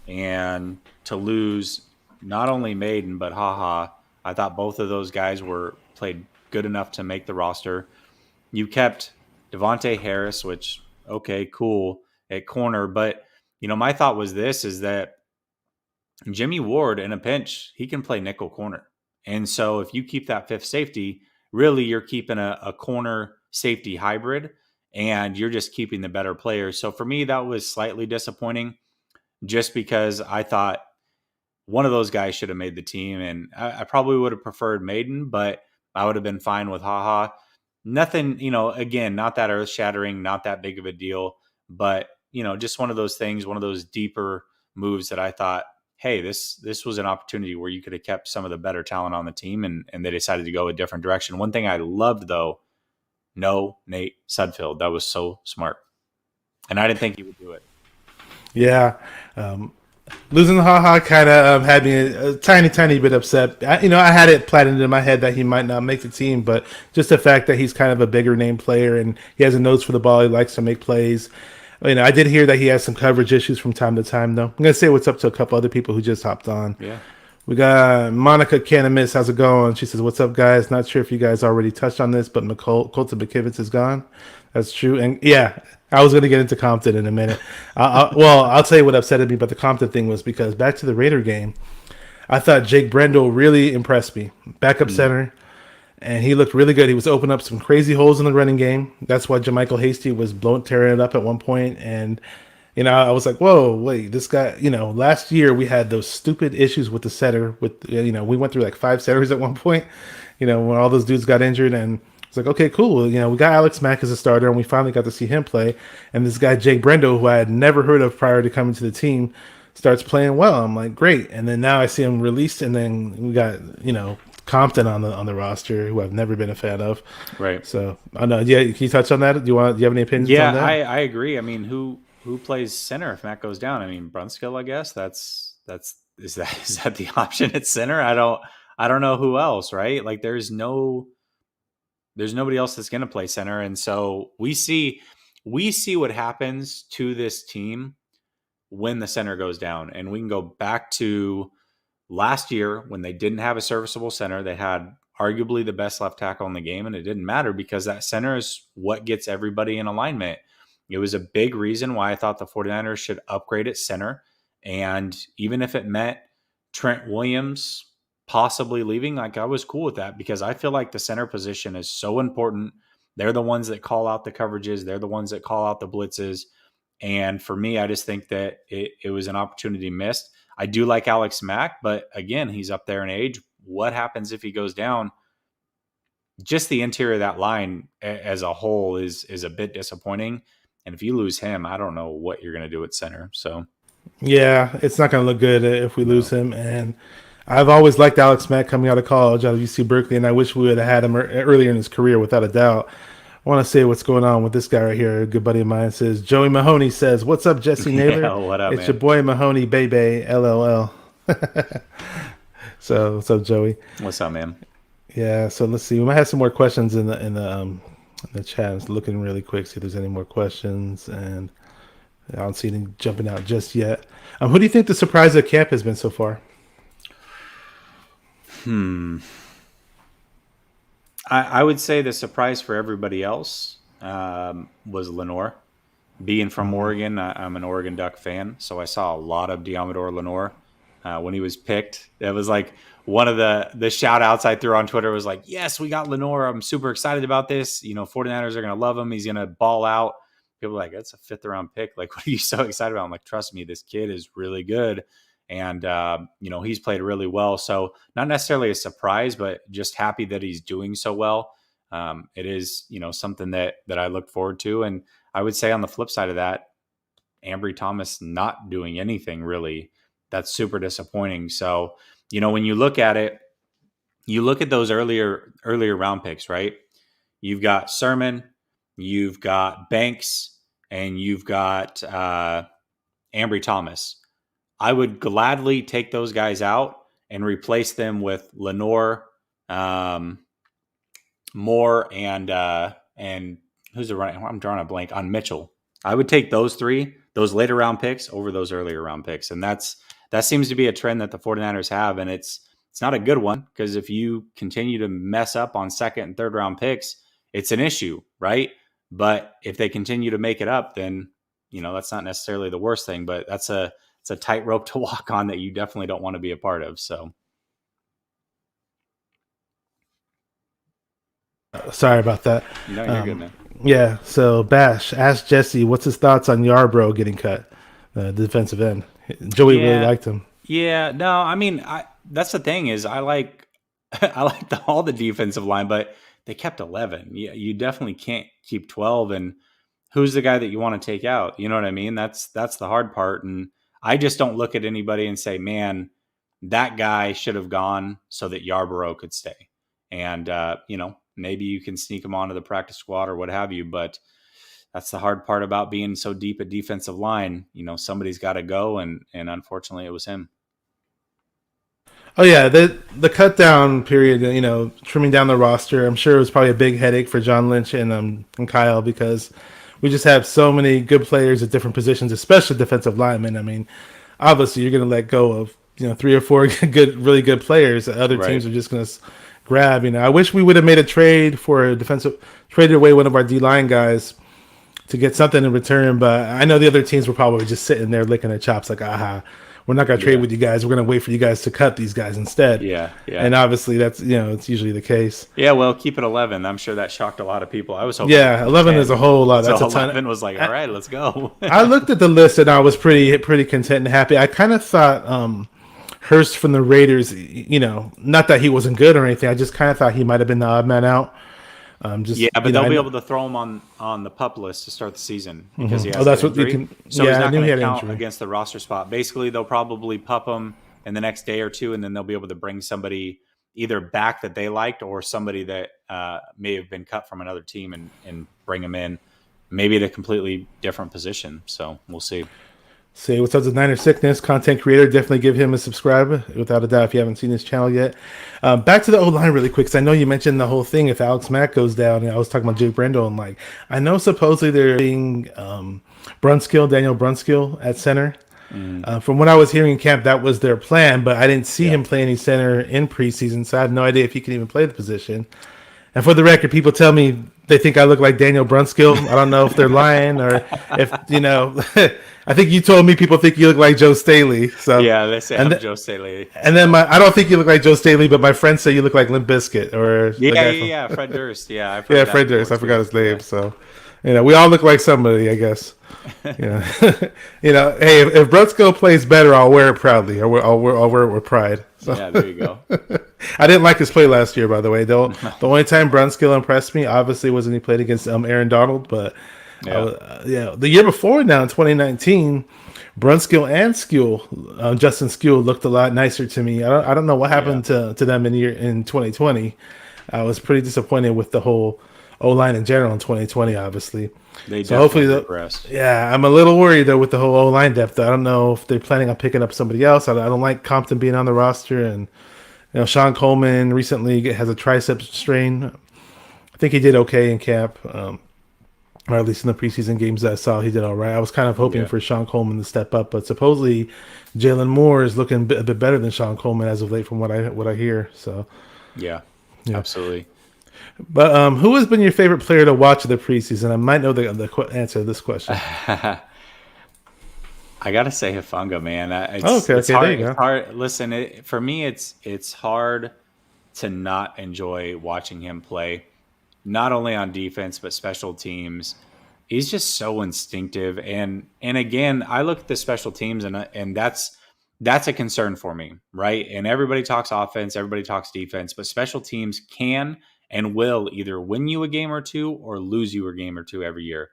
and to lose not only Maiden but Haha, I thought both of those guys played good enough to make the roster. You kept Devontae Harris, which, okay, cool, at corner. But, my thought was is that Jimmy Ward in a pinch, he can play nickel corner. And so if you keep that 5th safety, really you're keeping a corner safety hybrid, and you're just keeping the better players. So for me, that was slightly disappointing, just because I thought one of those guys should have made the team. And I probably would have preferred Maiden, but I would have been fine with Haha. Nothing, again, not that earth-shattering, not that big of a deal, but, just one of those things, one of those deeper moves that I thought, hey, this was an opportunity where you could have kept some of the better talent on the team, and they decided to go a different direction. One thing I loved, though, no Nate Sudfeld. That was so smart. And I didn't think he would do it. Yeah. Losing the Ha kind of had me a tiny bit upset. I had it planted in my head that he might not make the team, but just the fact that he's kind of a bigger name player and he has a nose for the ball, he likes to make plays. I did hear that he has some coverage issues from time to time, though. I'm gonna say what's up to a couple other people who just hopped on. Yeah. We got Monica Canamis. How's it going? She says, "What's up, guys? Not sure if you guys already touched on this, but Colton McKivitz is gone. That's true. And yeah, I was going to get into Compton in a minute. I'll tell you what upset me about the Compton thing was because back to the Raider game, I thought Jake Brendel really impressed me. Backup center, and he looked really good. He was opening up some crazy holes in the running game. That's why JaMychal Hasty was tearing it up at one point, and I was like, whoa, wait, this guy, last year we had those stupid issues with the center. We went through like 5 centers at one point, when all those dudes got injured. And it's like, okay, cool. We got Alex Mack as a starter, and we finally got to see him play. And this guy, Jake Brendo, who I had never heard of prior to coming to the team, starts playing well. I'm like, great. And then now I see him released, and then we got, Compton on the roster, who I've never been a fan of. Right. So, I know. Yeah, can you touch on that? Do you have any opinions on that? Yeah, I agree. I mean, who plays center if Matt goes down? I mean, Brunskill, I guess. Is that the option at center? I don't know who else, right? Like there's nobody else that's going to play center. And so we see what happens to this team when the center goes down. And we can go back to last year when they didn't have a serviceable center. They had arguably the best left tackle in the game, and it didn't matter because that center is what gets everybody in alignment. It was a big reason why I thought the 49ers should upgrade at center. And even if it meant Trent Williams possibly leaving, like I was cool with that because I feel like the center position is so important. They're the ones that call out the coverages. They're the ones that call out the blitzes. And for me, I just think that it was an opportunity missed. I do like Alex Mack, but again, he's up there in age. What happens if he goes down? Just the interior of that line as a whole is a bit disappointing. And if you lose him, I don't know what you're going to do at center. So, yeah, it's not going to look good if we lose him. And I've always liked Alex Mack coming out of college out of UC Berkeley, and I wish we would have had him earlier in his career, without a doubt. I want to say what's going on with this guy right here. A good buddy of mine says, Joey Mahoney says, "What's up, Jessie Naylor? Yeah, what up, it's man? Your boy Mahoney, baby, LLL." So, what's up, Joey? What's up, man? Yeah. So let's see. We might have some more questions in the chat. It's looking really quick. See if there's any more questions, and I don't see any jumping out just yet. Who do you think the surprise of camp has been so far? I would say the surprise for everybody else was Lenore. Being from Oregon, I'm an Oregon Duck fan, so I saw a lot of Diamador Lenore when he was picked. It was like one of the shout outs I threw on Twitter was like, yes, we got Lenore. I'm super excited about this. 49ers are going to love him. He's going to ball out. People are like, that's a 5th round pick. Like, what are you so excited about? I'm like, trust me, this kid is really good. And, he's played really well. So not necessarily a surprise, but just happy that he's doing so well. It is, something that I look forward to. And I would say on the flip side of that, Ambry Thomas not doing anything really, that's super disappointing. So, when you look at it, you look at those earlier round picks, right? You've got Sermon, you've got Banks, and you've got Ambry Thomas. I would gladly take those guys out and replace them with Lenore, Moore, and who's the running? I'm drawing a blank on Mitchell. I would take those those later round picks over those earlier round picks. And that seems to be a trend that the 49ers have. And it's not a good one because if you continue to mess up on 2nd and 3rd round picks, it's an issue, right? But if they continue to make it up, then, that's not necessarily the worst thing, but it's a tightrope to walk on that you definitely don't want to be a part of. So. Sorry about that. No, you're good, man. Yeah, so Bash asked Jesse what's his thoughts on Yarbrough getting cut, the defensive end. Joey really liked him. Yeah, no, I mean, that's the thing is I like all the defensive line, but they kept 11. You definitely can't keep 12. And who's the guy that you want to take out? You know what I mean? That's the hard part. And I just don't look at anybody and say, man, that guy should have gone so that Yarbrough could stay. And maybe you can sneak him onto the practice squad or what have you. But that's the hard part about being so deep at defensive line. Somebody's got to go, and unfortunately, it was him. Oh yeah, the cut down period, trimming down the roster. I'm sure it was probably a big headache for John Lynch and Kyle, because we just have so many good players at different positions, especially defensive linemen. I mean, obviously you're going to let go of 3 or 4 really good players that other teams are just going to grab. I wish we would have made a trade for a traded away one of our D-line guys to get something in return, but I know the other teams were probably just sitting there licking their chops like, aha, we're not going to trade with you guys. We're going to wait for you guys to cut these guys instead. Yeah. And obviously that's, it's usually the case. Yeah, well, keep it 11. I'm sure that shocked a lot of people. I was hoping. Yeah, 11 is a whole lot. That's so a ton. 11 was like, all right, let's go. I looked at the list and I was pretty content and happy. I kind of thought Hurst from the Raiders, not that he wasn't good or anything. I just kind of thought he might have been the odd man out. But they'll be able to throw him on the PUP list to start the season because he has that's an what injury. He's not going to count against the roster spot. Basically, they'll probably PUP him in the next day or two, and then they'll be able to bring somebody either back that they liked or somebody that may have been cut from another team and bring him in, maybe at a completely different position. So we'll see. Say what's up to Niner Sickness, content creator. Definitely give him a subscribe, without a doubt, if you haven't seen his channel yet. Back to the O-line really quick, because I know you mentioned the whole thing. If Alex Mack goes down, I was talking about Jake Brendel, and I know supposedly they're being Daniel Brunskill at center. From what I was hearing in camp, that was their plan, but I didn't see him play any center in preseason, so I have no idea if he can even play the position. And for the record, people tell me they think I look like Daniel Brunskill. I don't know if they're lying or if, I think you told me people think you look like Joe Staley. So yeah, they say I'm Joe Staley. And then I don't think you look like Joe Staley, but my friends say you look like Limp Bizkit or Fred Durst. Yeah, Fred Durst. I forgot his name. So we all look like somebody, I guess. Hey, if Brunskill plays better, I'll wear it proudly. I'll wear it with pride. So. Yeah, there you go. I didn't like his play last year, by the way. The only time Brunskill impressed me, obviously, was when he played against Aaron Donald. But the year before now, in 2019, Brunskill and Justin Skule looked a lot nicer to me. I don't know what happened to them in 2020. I was pretty disappointed with the whole O-line in general in 2020, obviously. So hopefully, I'm a little worried though with the whole O-line depth. I don't know if they're planning on picking up somebody else. I don't like Compton being on the roster, and Sean Coleman recently has a tricep strain. I think he did okay in camp, or at least in the preseason games that I saw, he did all right. I was kind of hoping for Sean Coleman to step up, but supposedly Jalen Moore is looking a bit better than Sean Coleman as of late, from what I hear. So yeah, absolutely. But who has been your favorite player to watch in the preseason? I might know the answer to this question. I gotta say Hufanga, man. It's hard. There you go. It's hard. Listen, for me, it's hard to not enjoy watching him play, not only on defense but special teams. He's just so instinctive, and again, I look at the special teams, and that's a concern for me, right? And everybody talks offense, everybody talks defense, but special teams can and will either win you a game or two or lose you a game or two every year.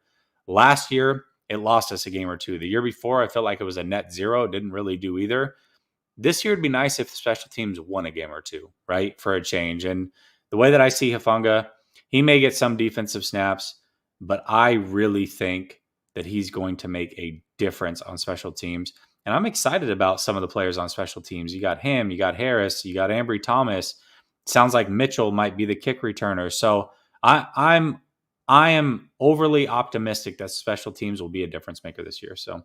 Last year, it lost us a game or two. The year before, I felt like it was a net zero. It didn't really do either. This year, it'd be nice if the special teams won a game or two, right, for a change. And the way that I see Hufanga, he may get some defensive snaps, but I really think that he's going to make a difference on special teams. And I'm excited about some of the players on special teams. You got him, you got Harris, you got Ambry Thomas. Sounds like Mitchell might be the kick returner. So I am overly optimistic that special teams will be a difference maker this year. So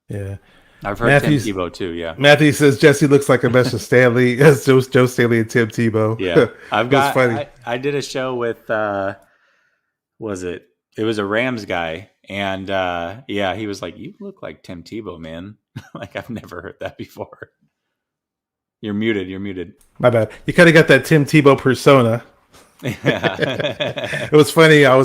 yeah, I've heard Tim Tebow too. Yeah, Matthew says Jesse looks like a mesh of Stanley, as Joe Staley and Tim Tebow. Yeah, I've got. Funny. I did a show with. It was a Rams guy, and he was like, "You look like Tim Tebow, man." Like, I've never heard that before. You're muted. My bad. You kind of got that Tim Tebow persona. Yeah. It was funny. I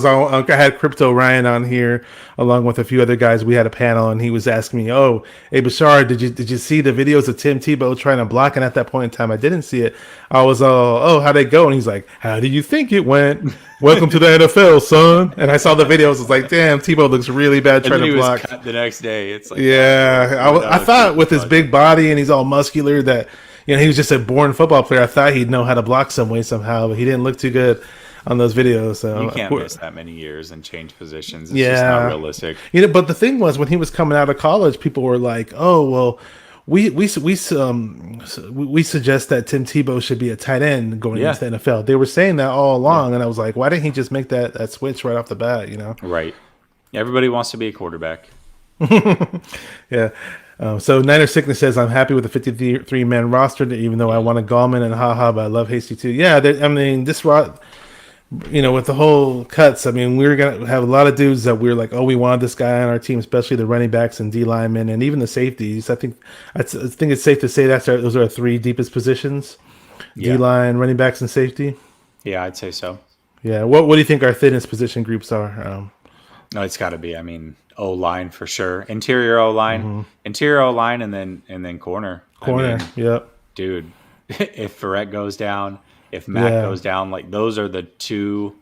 had Crypto Ryan on here along with a few other guys. We had a panel, and he was asking me, "Oh, hey Bashar, did you see the videos of Tim Tebow trying to block?" And at that point in time, I didn't see it. I was how'd it go? And he's like, "How do you think it went? Welcome to the NFL, son." And I saw the videos. I was like, "Damn, Tebow looks really bad trying to block." Was cut the next day. It's like, I thought with his big body and he's all muscular that. He was just a born football player. I thought he'd know how to block some way somehow, but he didn't look too good. on those videos. So You can't miss that many years and change positions. It's yeah, just not realistic. But the thing was, when he was coming out of college, people were like, "Oh, well, we suggest that Tim Tebow should be a tight end going into the NFL." They were saying that all along, and I was like, "Why didn't he just make that switch right off the bat?" Right. Everybody wants to be a quarterback. Yeah. So Niner Sickness says, I'm happy with the 53-man roster, even though I wanted Gallman and haha, but I love Hasty too. Yeah, I mean, this with the whole cuts, I mean, we're going to have a lot of dudes that we're like, oh, we wanted this guy on our team, especially the running backs and D linemen and even the safeties. I think it's safe to say those are our three deepest positions, D line, running backs, and safety. Yeah, I'd say so. Yeah. What do you think our thinnest position groups are? No, it's got to be. I mean, O-line for sure. Interior O-line, interior O-line, and then corner. Corner, yep. Dude, if Ferret goes down, if Mac goes down, like those are the two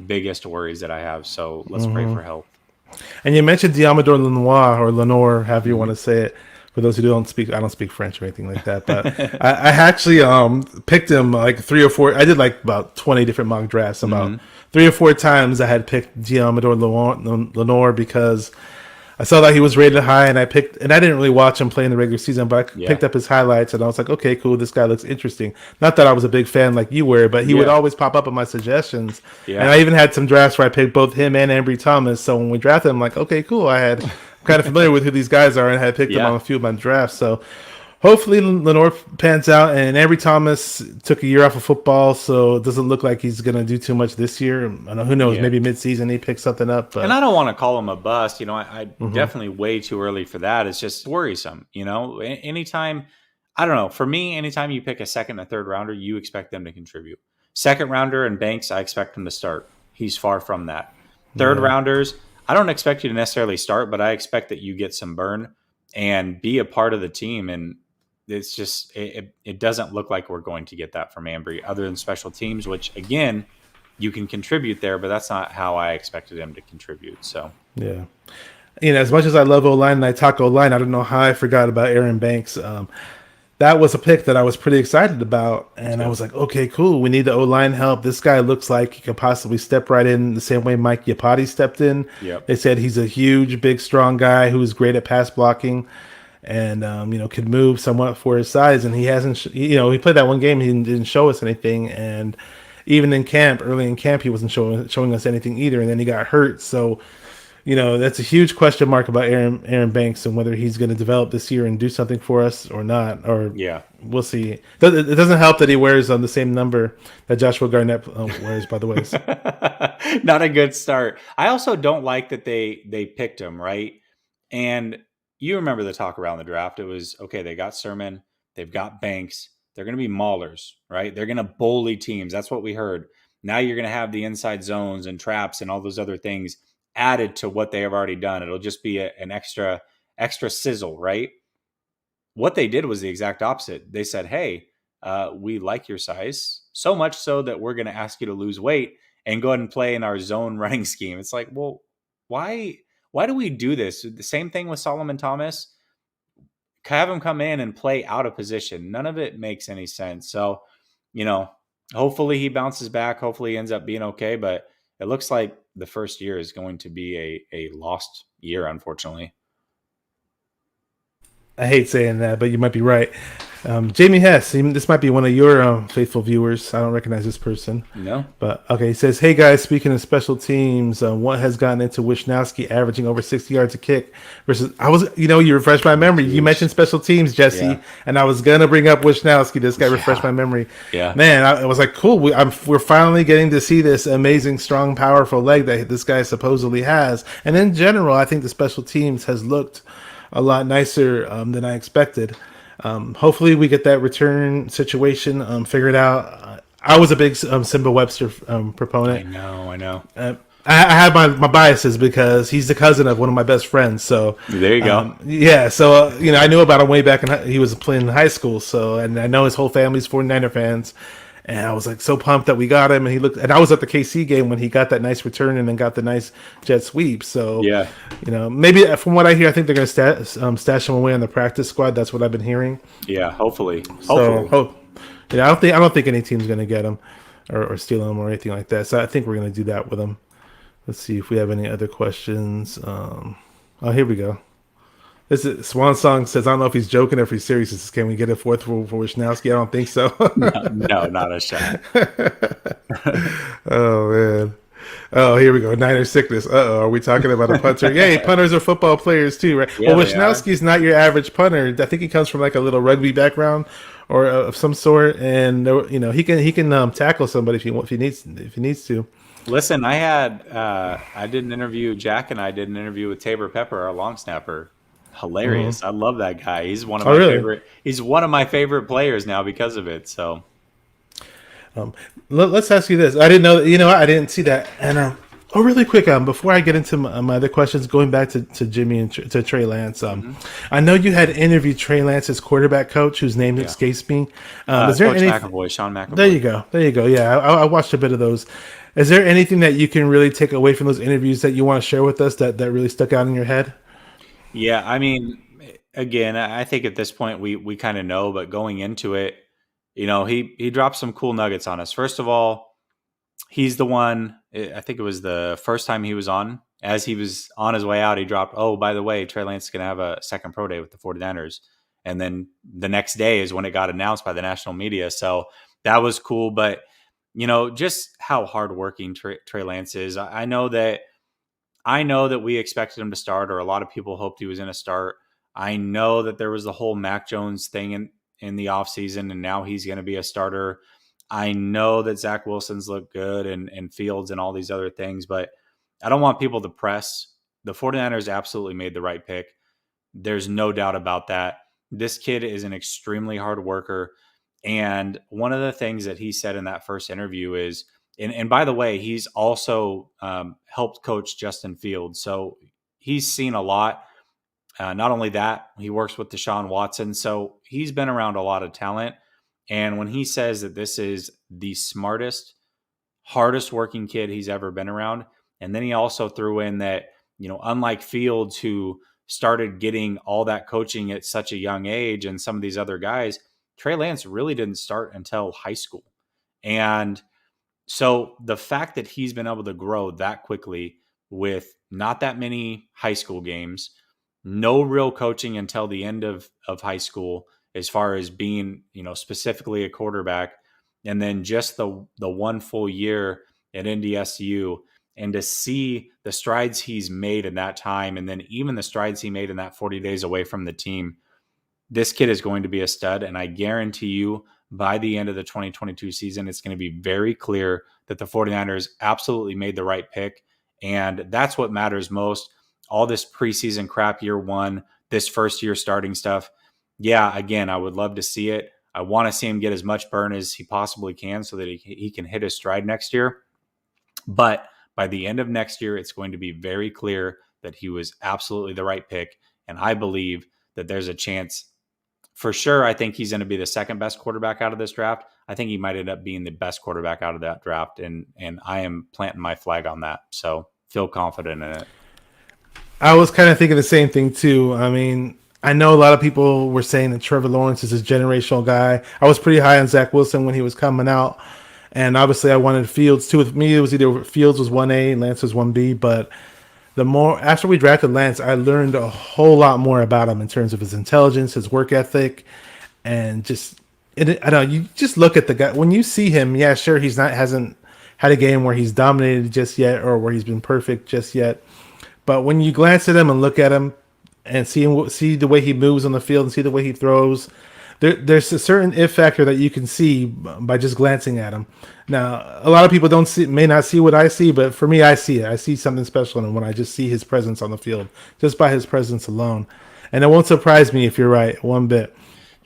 biggest worries that I have. So let's pray for help. And you mentioned Diamador Lenoir or Lenore, however you want to say it. For those who don't speak, I don't speak French or anything like that. But I actually picked him like 3 or 4. I did like about 20 different mock drafts. About 3 or 4 times I had picked Diamador Lenoir because I saw that he was rated high, and I didn't really watch him play in the regular season, but I picked up his highlights, and I was like, okay, cool, this guy looks interesting. Not that I was a big fan like you were, but he would always pop up in my suggestions. Yeah. And I even had some drafts where I picked both him and Ambry Thomas, so when we drafted him, I'm like, okay, cool, I'm kind of familiar with who these guys are, and I had picked them on a few of my drafts, so hopefully Lenore pans out, and Ambry Thomas took a year off of football, so it doesn't look like he's going to do too much this year. I don't know, who knows, maybe mid-season he picks something up. But. And I don't want to call him a bust. I definitely way too early for that. It's just worrisome. Anytime, I don't know, for me, anytime you pick a second and third rounder, you expect them to contribute. Second rounder and Banks, I expect him to start. He's far from that. Third rounders, I don't expect you to necessarily start, but I expect that you get some burn and be a part of the team. And it's just it doesn't look like we're going to get that from Ambry other than special teams, which again you can contribute there, but that's not how I expected him to contribute. So yeah, as much as I love O-line and I talk O-line, I don't know how I forgot about Aaron Banks. That was a pick that I was pretty excited about, and I was like, okay, cool, we need the O-line help. This guy looks like he could possibly step right in the same way Mike Iupati stepped in. They said he's a huge, big, strong guy who's great at pass blocking. And could move somewhat for his size, and he hasn't. He played that one game, he didn't show us anything, and even in camp, early in camp, he wasn't showing us anything either. And then he got hurt, so that's a huge question mark about Aaron Banks and whether he's going to develop this year and do something for us or not. Or we'll see. It doesn't help that he wears the same number that Joshua Garnett wears, by the way. Not a good start. I also don't like that they picked him right and. You remember the talk around the draft. It was, okay, they got Sermon. They've got Banks. They're going to be maulers, right? They're going to bully teams. That's what we heard. Now you're going to have the inside zones and traps and all those other things added to what they have already done. It'll just be an extra sizzle, right? What they did was the exact opposite. They said, hey, we like your size, so much so that we're going to ask you to lose weight and go ahead and play in our zone running scheme. It's like, well, why do we do this? The same thing with Solomon Thomas. Have him come in and play out of position. None of it makes any sense. So, hopefully he bounces back. Hopefully he ends up being okay. But it looks like the first year is going to be a lost year, unfortunately. I hate saying that, but you might be right. Jamie Hess, this might be one of your faithful viewers. I don't recognize this person. No. But, okay, he says, hey, guys, speaking of special teams, what has gotten into Wisnowski averaging over 60 yards a kick versus – you refreshed my memory. You mentioned special teams, Jesse, and I was going to bring up Wisnowski. This guy refreshed my memory. Yeah. Man, I was like, cool. We're finally getting to see this amazing, strong, powerful leg that this guy supposedly has. And in general, I think the special teams has looked a lot nicer than I expected. Hopefully we get that return situation figured out. I was a big Simba Webster proponent. I know. I have my biases because he's the cousin of one of my best friends. So there you go. So I knew about him way back he was playing in high school. So and I know his whole family's 49er fans. And I was like so pumped that we got him, and I was at the KC game when he got that nice return and then got the nice jet sweep. So maybe from what I hear, I think they're going to stash him away on the practice squad. That's what I've been hearing. Yeah, hopefully. I don't think any team's going to get him. or stealing them or anything like that. So I think we're going to do that with him. Let's see if we have any other questions. Oh, here we go. This is Swan Song says, I don't know if he's joking or if he's serious. He says, can we get a fourth for Wisnowski? I don't think so. No, not a shot. Oh, man. Oh, here we go. Niner sickness. Uh-oh. Are we talking about a punter? Hey, punters are football players too, right? Yeah, well, they Wisnowski's not your average punter. I think he comes from like a little rugby background or of some sort, and you know he can tackle somebody if he needs to. Listen, I did an interview. Jack and I did an interview with Tabor Pepper, our long snapper. Hilarious! I love that guy. He's one of my favorite. He's one of my favorite players now because of it. So, let's ask you this. I didn't know. You know, I didn't see that. And really quick. Before I get into my other questions, going back to Jimmy and to Trey Lance. I know you had interviewed Trey Lance's quarterback coach, whose name escapes me. Is there Coach any? McAvoy, Sean McAvoy. There you go. Yeah, I watched a bit of those. Is there anything that you can really take away from those interviews that you want to share with us that really stuck out in your head? Yeah, I mean, again, I think at this point we kind of know, but going into it, you know, he dropped some cool nuggets on us. First of all, he's the one, I think it was the first time he was on. As he was on his way out, he dropped, oh, by the way, Trey Lance is going to have a second pro day with the 49ers. And then the next day is when it got announced by the national media. So that was cool. But, you know, just how hardworking Trey Lance is. I know that we expected him to start, or a lot of people hoped he was going to start. I know that there was the whole Mac Jones thing in the offseason, and now he's going to be a starter. I know that Zach Wilson's looked good and Fields and all these other things, but I don't want people to press. The 49ers absolutely made the right pick. There's no doubt about that. This kid is an extremely hard worker. And one of the things that he said in that first interview is, and by the way, he's also helped coach Justin Fields. So he's seen a lot. Not only that, he works with Deshaun Watson. So he's been around a lot of talent. And when he says that this is the smartest, hardest working kid he's ever been around, and then he also threw in that, you know, unlike Fields, who started getting all that coaching at such a young age, and some of these other guys, Trey Lance really didn't start until high school. And so the fact that he's been able to grow that quickly with not that many high school games, no real coaching until the end of high school, as far as being, you know, specifically a quarterback, and then just the one full year at NDSU, and to see the strides he's made in that time, and then even the strides he made in that 40 days away from the team, this kid is going to be a stud. And I guarantee you, by the end of the 2022 season, it's going to be very clear that the 49ers absolutely made the right pick. And that's what matters most. All this preseason crap year one, this first year starting stuff. Yeah, again, I would love to see it. I want to see him get as much burn as he possibly can so that he can hit his stride next year. But by the end of next year, it's going to be very clear that he was absolutely the right pick. And I believe that there's a chance. For sure, I think he's going to be the second best quarterback out of this draft. I think he might end up being the best quarterback out of that draft. And I am planting my flag on that. So feel confident in it. I was kind of thinking the same thing too. I mean, I know a lot of people were saying that Trevor Lawrence is a generational guy. I was pretty high on Zach Wilson when he was coming out. And obviously I wanted Fields too. With me, it was either Fields was 1A and Lance was 1B. But after we drafted Lance, I learned a whole lot more about him in terms of his intelligence, his work ethic, and just, I don't know, you just look at the guy. When you see him, yeah, sure, hasn't had a game where he's dominated just yet or where he's been perfect just yet. But when you glance at him and look at him and see the way he moves on the field and see the way he throws, there's a certain if factor that you can see by just glancing at him. Now, a lot of people may not see what I see, but for me, I see it. I see something special in him when I just see his presence on the field, just by his presence alone. And it won't surprise me if you're right one bit.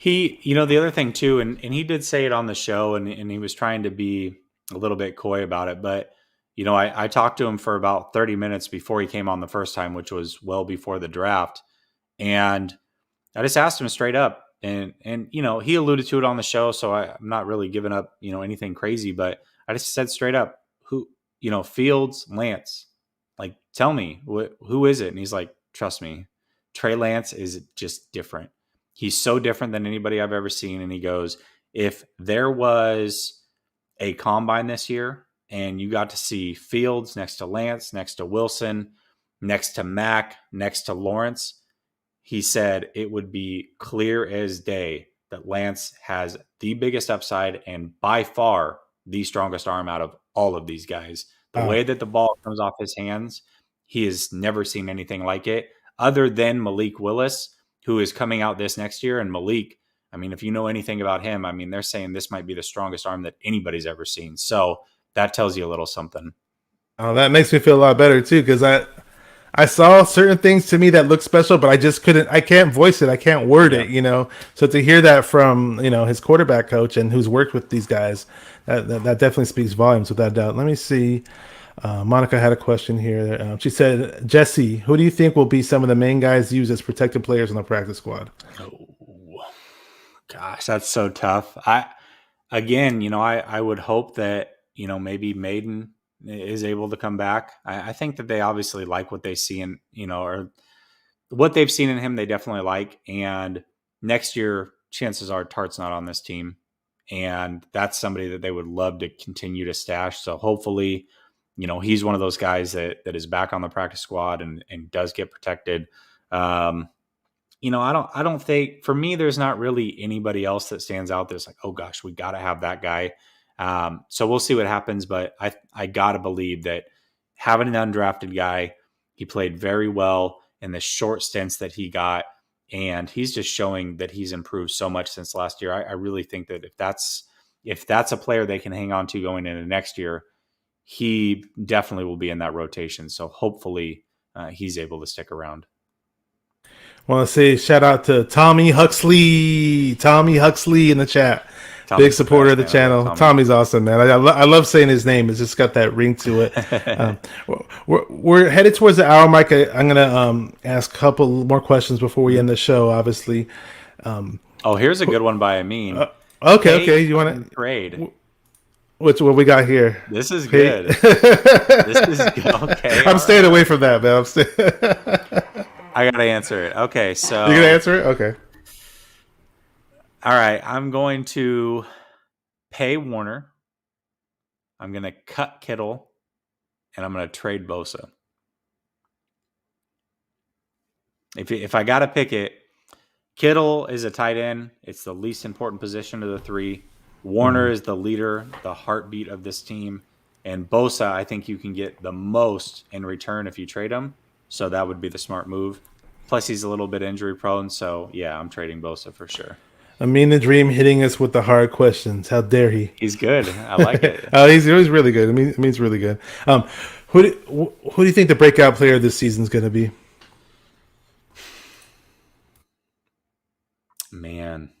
The other thing too, and he did say it on the show, and he was trying to be a little bit coy about it, but you know, I talked to him for about 30 minutes before he came on the first time, which was well before the draft. And I just asked him straight up, and you know, he alluded to it on the show, so I'm not really giving up, you know, anything crazy, but I just said straight up, who, you know, Fields, Lance, like, tell me, who is it? And he's like, trust me, Trey Lance is just different. He's so different than anybody I've ever seen. And he goes, if there was a combine this year and you got to see Fields next to Lance, next to Wilson, next to Mack, next to Lawrence, he said it would be clear as day that Lance has the biggest upside and by far the strongest arm out of all of these guys. The way that the ball comes off his hands, he has never seen anything like it other than Malik Willis, who is coming out this next year. And Malik, I mean, if you know anything about him, I mean, they're saying this might be the strongest arm that anybody's ever seen. So that tells you a little something. Oh, that makes me feel a lot better too, because I saw certain things to me that looked special, but I can't voice it. I can't word it, So to hear that from, his quarterback coach and who's worked with these guys, that definitely speaks volumes without doubt. Let me see. Monica had a question here. She said, Jessie, who do you think will be some of the main guys used as protected players on the practice squad? Oh, gosh, that's so tough. I would hope that, maybe Maiden is able to come back. I think that they obviously like what they see in, or what they've seen in him, they definitely like. And next year, chances are Tart's not on this team. And that's somebody that they would love to continue to stash. So hopefully, he's one of those guys that is back on the practice squad and does get protected. I don't think, for me, there's not really anybody else that stands out that's like, oh gosh, we got to have that guy. So we'll see what happens, but I got to believe that having an undrafted guy, he played very well in the short stints that he got. And he's just showing that he's improved so much since last year. I really think that if that's a player they can hang on to going into next year, he definitely will be in that rotation. So hopefully he's able to stick around. I want to say shout out to Tommy Huxley in the chat. Tommy's big supporter of the channel. Tommy's awesome, man. I love saying his name. It's just got that ring to it. We're headed towards the hour, Mike. I'm going to ask a couple more questions before we end the show, obviously. Here's a good one by Amin. Okay. You want to trade? What we got here? This is good. This is good. Okay. I'm staying away from that, man. I got to answer it. Okay, so. You're going to answer it? Okay. All right, I'm going to pay Warner. I'm going to cut Kittle, and I'm going to trade Bosa. If I got to pick it, Kittle is a tight end. It's the least important position of the three. Warner is the leader, the heartbeat of this team. And Bosa, I think you can get the most in return if you trade him. So that would be the smart move. Plus, he's a little bit injury prone. So, yeah, I'm trading Bosa for sure. Amin the Dream hitting us with the hard questions. How dare he? He's good. I like it. He's really good. Amin's really good. Who do you think the breakout player this season is going to be? Man,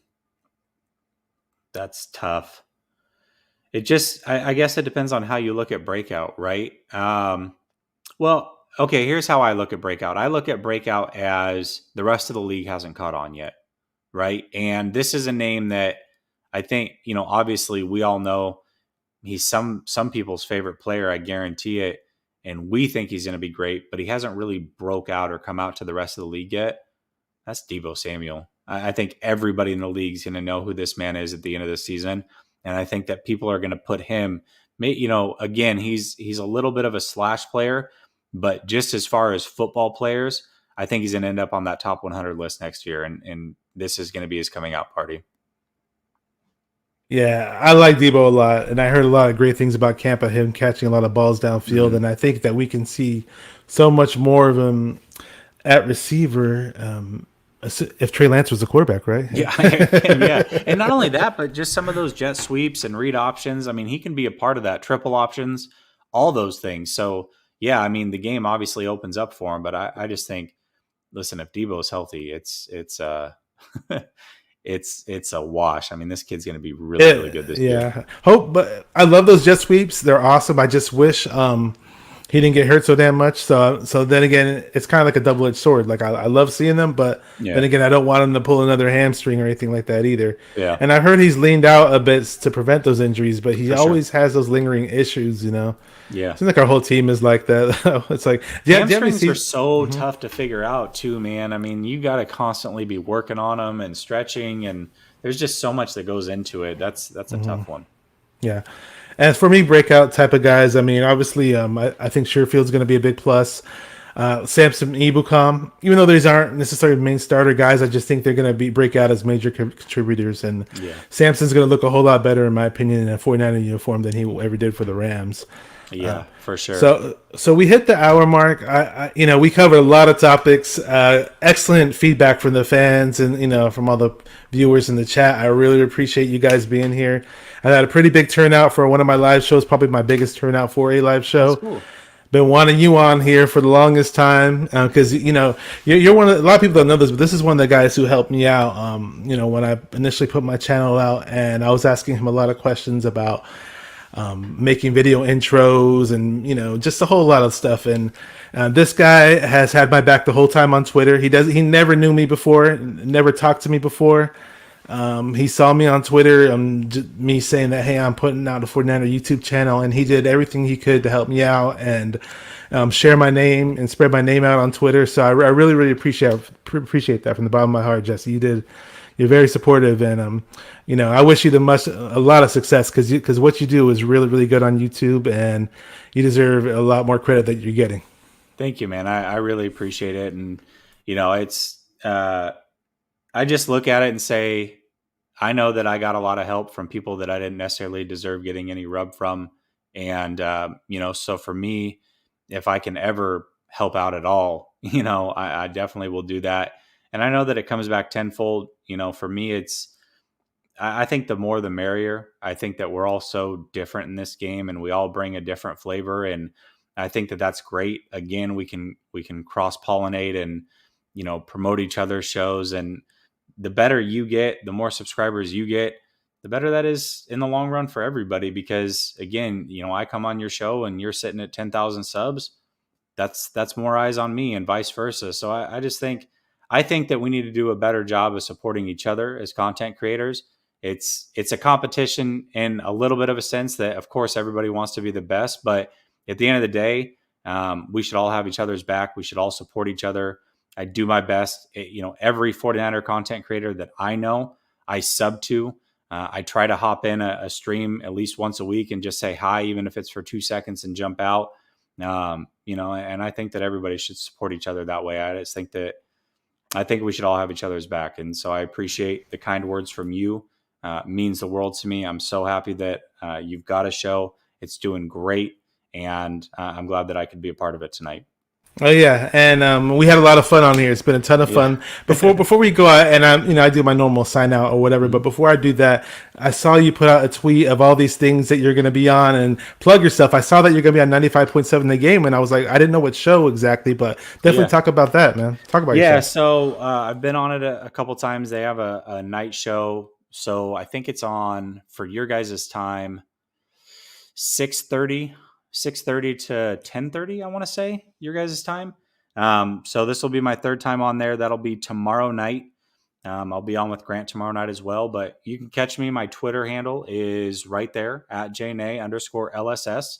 that's tough. It just, I guess it depends on how you look at breakout, right? Well, okay, here's how I look at breakout. I look at breakout as the rest of the league hasn't caught on yet. Right. And this is a name that I think, obviously we all know he's some people's favorite player. I guarantee it. And we think he's going to be great, but he hasn't really broke out or come out to the rest of the league yet. That's Deebo Samuel. I think everybody in the league is going to know who this man is at the end of the season. And I think that people are going to put him, again, he's a little bit of a slash player, but just as far as football players, I think he's going to end up on that top 100 list next year. And this is going to be his coming out party. Yeah, I like Deebo a lot, and I heard a lot of great things about camp of him catching a lot of balls downfield, and I think that we can see so much more of him at receiver if Trey Lance was the quarterback, right? Yeah, yeah. And not only that, but just some of those jet sweeps and read options. I mean, he can be a part of that, triple options, all those things. So, yeah, I mean, the game obviously opens up for him, but I just think, listen, if Deebo's healthy, it's a wash. I mean, this kid's going to be really good this year. But I love those jet sweeps. They're awesome. I just wish he didn't get hurt so damn much. So then again, it's kind of like a double-edged sword. Like I love seeing them, but then again, I don't want him to pull another hamstring or anything like that either. Yeah. And I heard he's leaned out a bit to prevent those injuries, but he always has those lingering issues, Yeah. Seems like our whole team is like that. It's like hamstrings are so tough to figure out too, man. I mean, you got to constantly be working on them and stretching, and there's just so much that goes into it. That's a tough one. Yeah. And for me, breakout type of guys, I mean, obviously, I think Sherfield's going to be a big plus. Samson Ebukam, even though these aren't necessarily main starter guys, I just think they're going to be break out as major contributors. And Samson's going to look a whole lot better, in my opinion, in a 49er uniform than he ever did for the Rams. Yeah, for sure. So we hit the hour mark. We covered a lot of topics. Excellent feedback from the fans and from all the viewers in the chat. I really appreciate you guys being here. I had a pretty big turnout for one of my live shows, probably my biggest turnout for a live show. That's cool. Been wanting you on here for the longest time because you're one of a lot of people don't know this, but this is one of the guys who helped me out. When I initially put my channel out, and I was asking him a lot of questions about making video intros and just a whole lot of stuff. And this guy has had my back the whole time on Twitter. He never knew me before, never talked to me before. He saw me on Twitter, me saying that, hey, I'm putting out a 49er YouTube channel, and he did everything he could to help me out and share my name and spread my name out on Twitter. So I really, really appreciate that from the bottom of my heart, Jesse. You're very supportive, and I wish you a lot of success because what you do is really, really good on YouTube, and you deserve a lot more credit that you're getting. Thank you, man. I really appreciate it, and it's I just look at it and say, I know that I got a lot of help from people that I didn't necessarily deserve getting any rub from, and so for me, if I can ever help out at all, I definitely will do that. And I know that it comes back tenfold. For me, I think the more the merrier. I think that we're all so different in this game, and we all bring a different flavor. And I think that that's great. Again, we can cross pollinate and, promote each other's shows. And the better you get, the more subscribers you get, the better that is in the long run for everybody. Because again, I come on your show and you're sitting at 10,000 subs. That's more eyes on me, and vice versa. So I think that we need to do a better job of supporting each other as content creators. It's a competition in a little bit of a sense that, of course, everybody wants to be the best. But at the end of the day, we should all have each other's back. We should all support each other. I do my best. Every 49er content creator that I know, I sub to. I try to hop in a stream at least once a week and just say hi, even if it's for 2 seconds, and jump out. And I think that everybody should support each other that way. I think we should all have each other's back. And so I appreciate the kind words from you. Means the world to me. I'm so happy that you've got a show. It's doing great. And I'm glad that I could be a part of it tonight. Oh yeah, and we had a lot of fun on here. It's been a ton of fun. Before we go out, and I do my normal sign out or whatever. But before I do that, I saw you put out a tweet of all these things that you're going to be on, and plug yourself. I saw that you're going to be on 95.7 The Game, and I was like, I didn't know what show exactly, but definitely talk about that, man. Talk about yourself. So I've been on it a couple times. They have a night show, so I think it's on for your guys' time, 6:30 to 10:30, I want to say, your guys' time. So this will be my third time on there. That'll be tomorrow night. I'll be on with Grant tomorrow night as well, but you can catch me. My Twitter handle is right there at @JNA_LSS.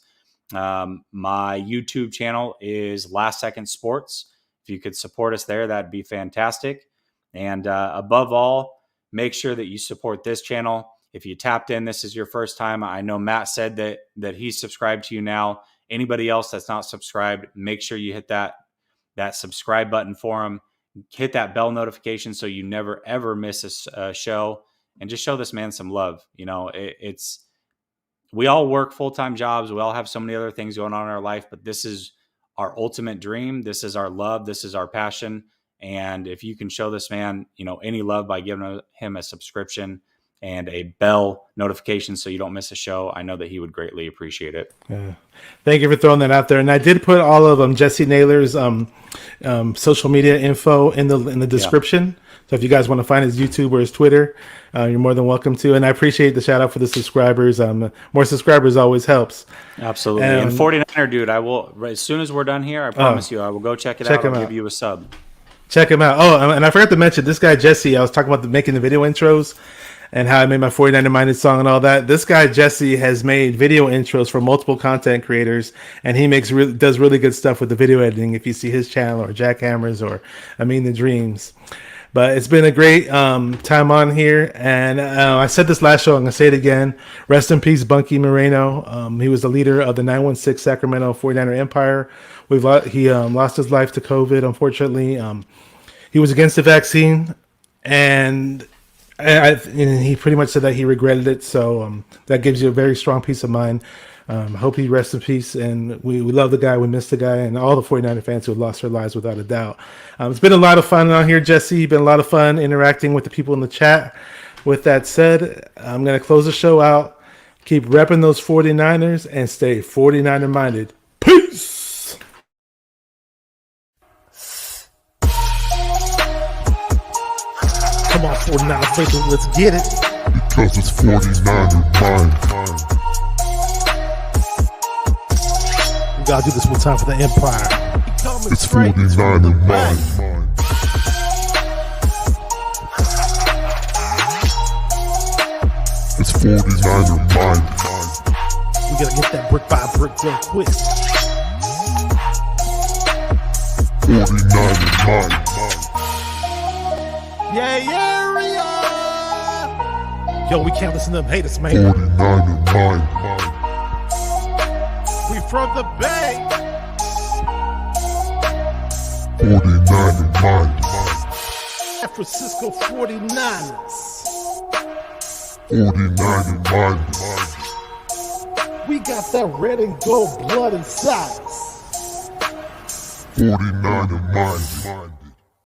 My YouTube channel is Last Second Sports. If you could support us there, that'd be fantastic. And above all, make sure that you support this channel. If you tapped in, this is your first time. I know Matt said that he's subscribed to you now. Anybody else that's not subscribed, make sure you hit that subscribe button for him. Hit that bell notification so you never, ever miss a show. And just show this man some love. We all work full-time jobs. We all have so many other things going on in our life, but this is our ultimate dream. This is our love. This is our passion. And if you can show this man, any love by giving him a subscription and a bell notification so you don't miss a show, I know that he would greatly appreciate it. Yeah. Thank you for throwing that out there. And I did put all of Jessie Naylor's social media info in the description. So if you guys want to find his YouTube or his Twitter, you're more than welcome to. And I appreciate the shout out for the subscribers. More subscribers always helps. Absolutely. And 49er dude, I will, as soon as we're done here, I promise you, I will go check it out and give you a sub. Check him out. Oh, and I forgot to mention this guy, Jesse. I was talking about making the video intros and how I made my 49er Minded song and all that. This guy, Jesse, has made video intros for multiple content creators, and he does really good stuff with the video editing if you see his channel or Jack Hammers or the Dreams. But it's been a great time on here. And I said this last show. I'm going to say it again. Rest in peace, Bunky Moreno. He was the leader of the 916 Sacramento 49er Empire. He lost his life to COVID, unfortunately. He was against the vaccine. And he pretty much said that he regretted it. So that gives you a very strong peace of mind. I hope he rests in peace, and we love the guy, we miss the guy, and all the 49er fans who have lost their lives without a doubt. It's been a lot of fun on here, Jesse. Been a lot of fun interacting with the people in the chat. With that said, I'm going to close the show out. Keep repping those 49ers and stay 49er minded. Peace! Come on, 49ers faithful, let's get it. Because it's 49er mind. We gotta do this one time for the Empire. It's 49er mind. It's 49er mind. We gotta get that brick by brick done quick. 49er mind. Yeah, yo, we can't listen to them haters, man. 49er mind. We from the Bay. 49er mind. San Francisco 49ers. 49er mind. We got that red and gold blood inside us. 49er mind.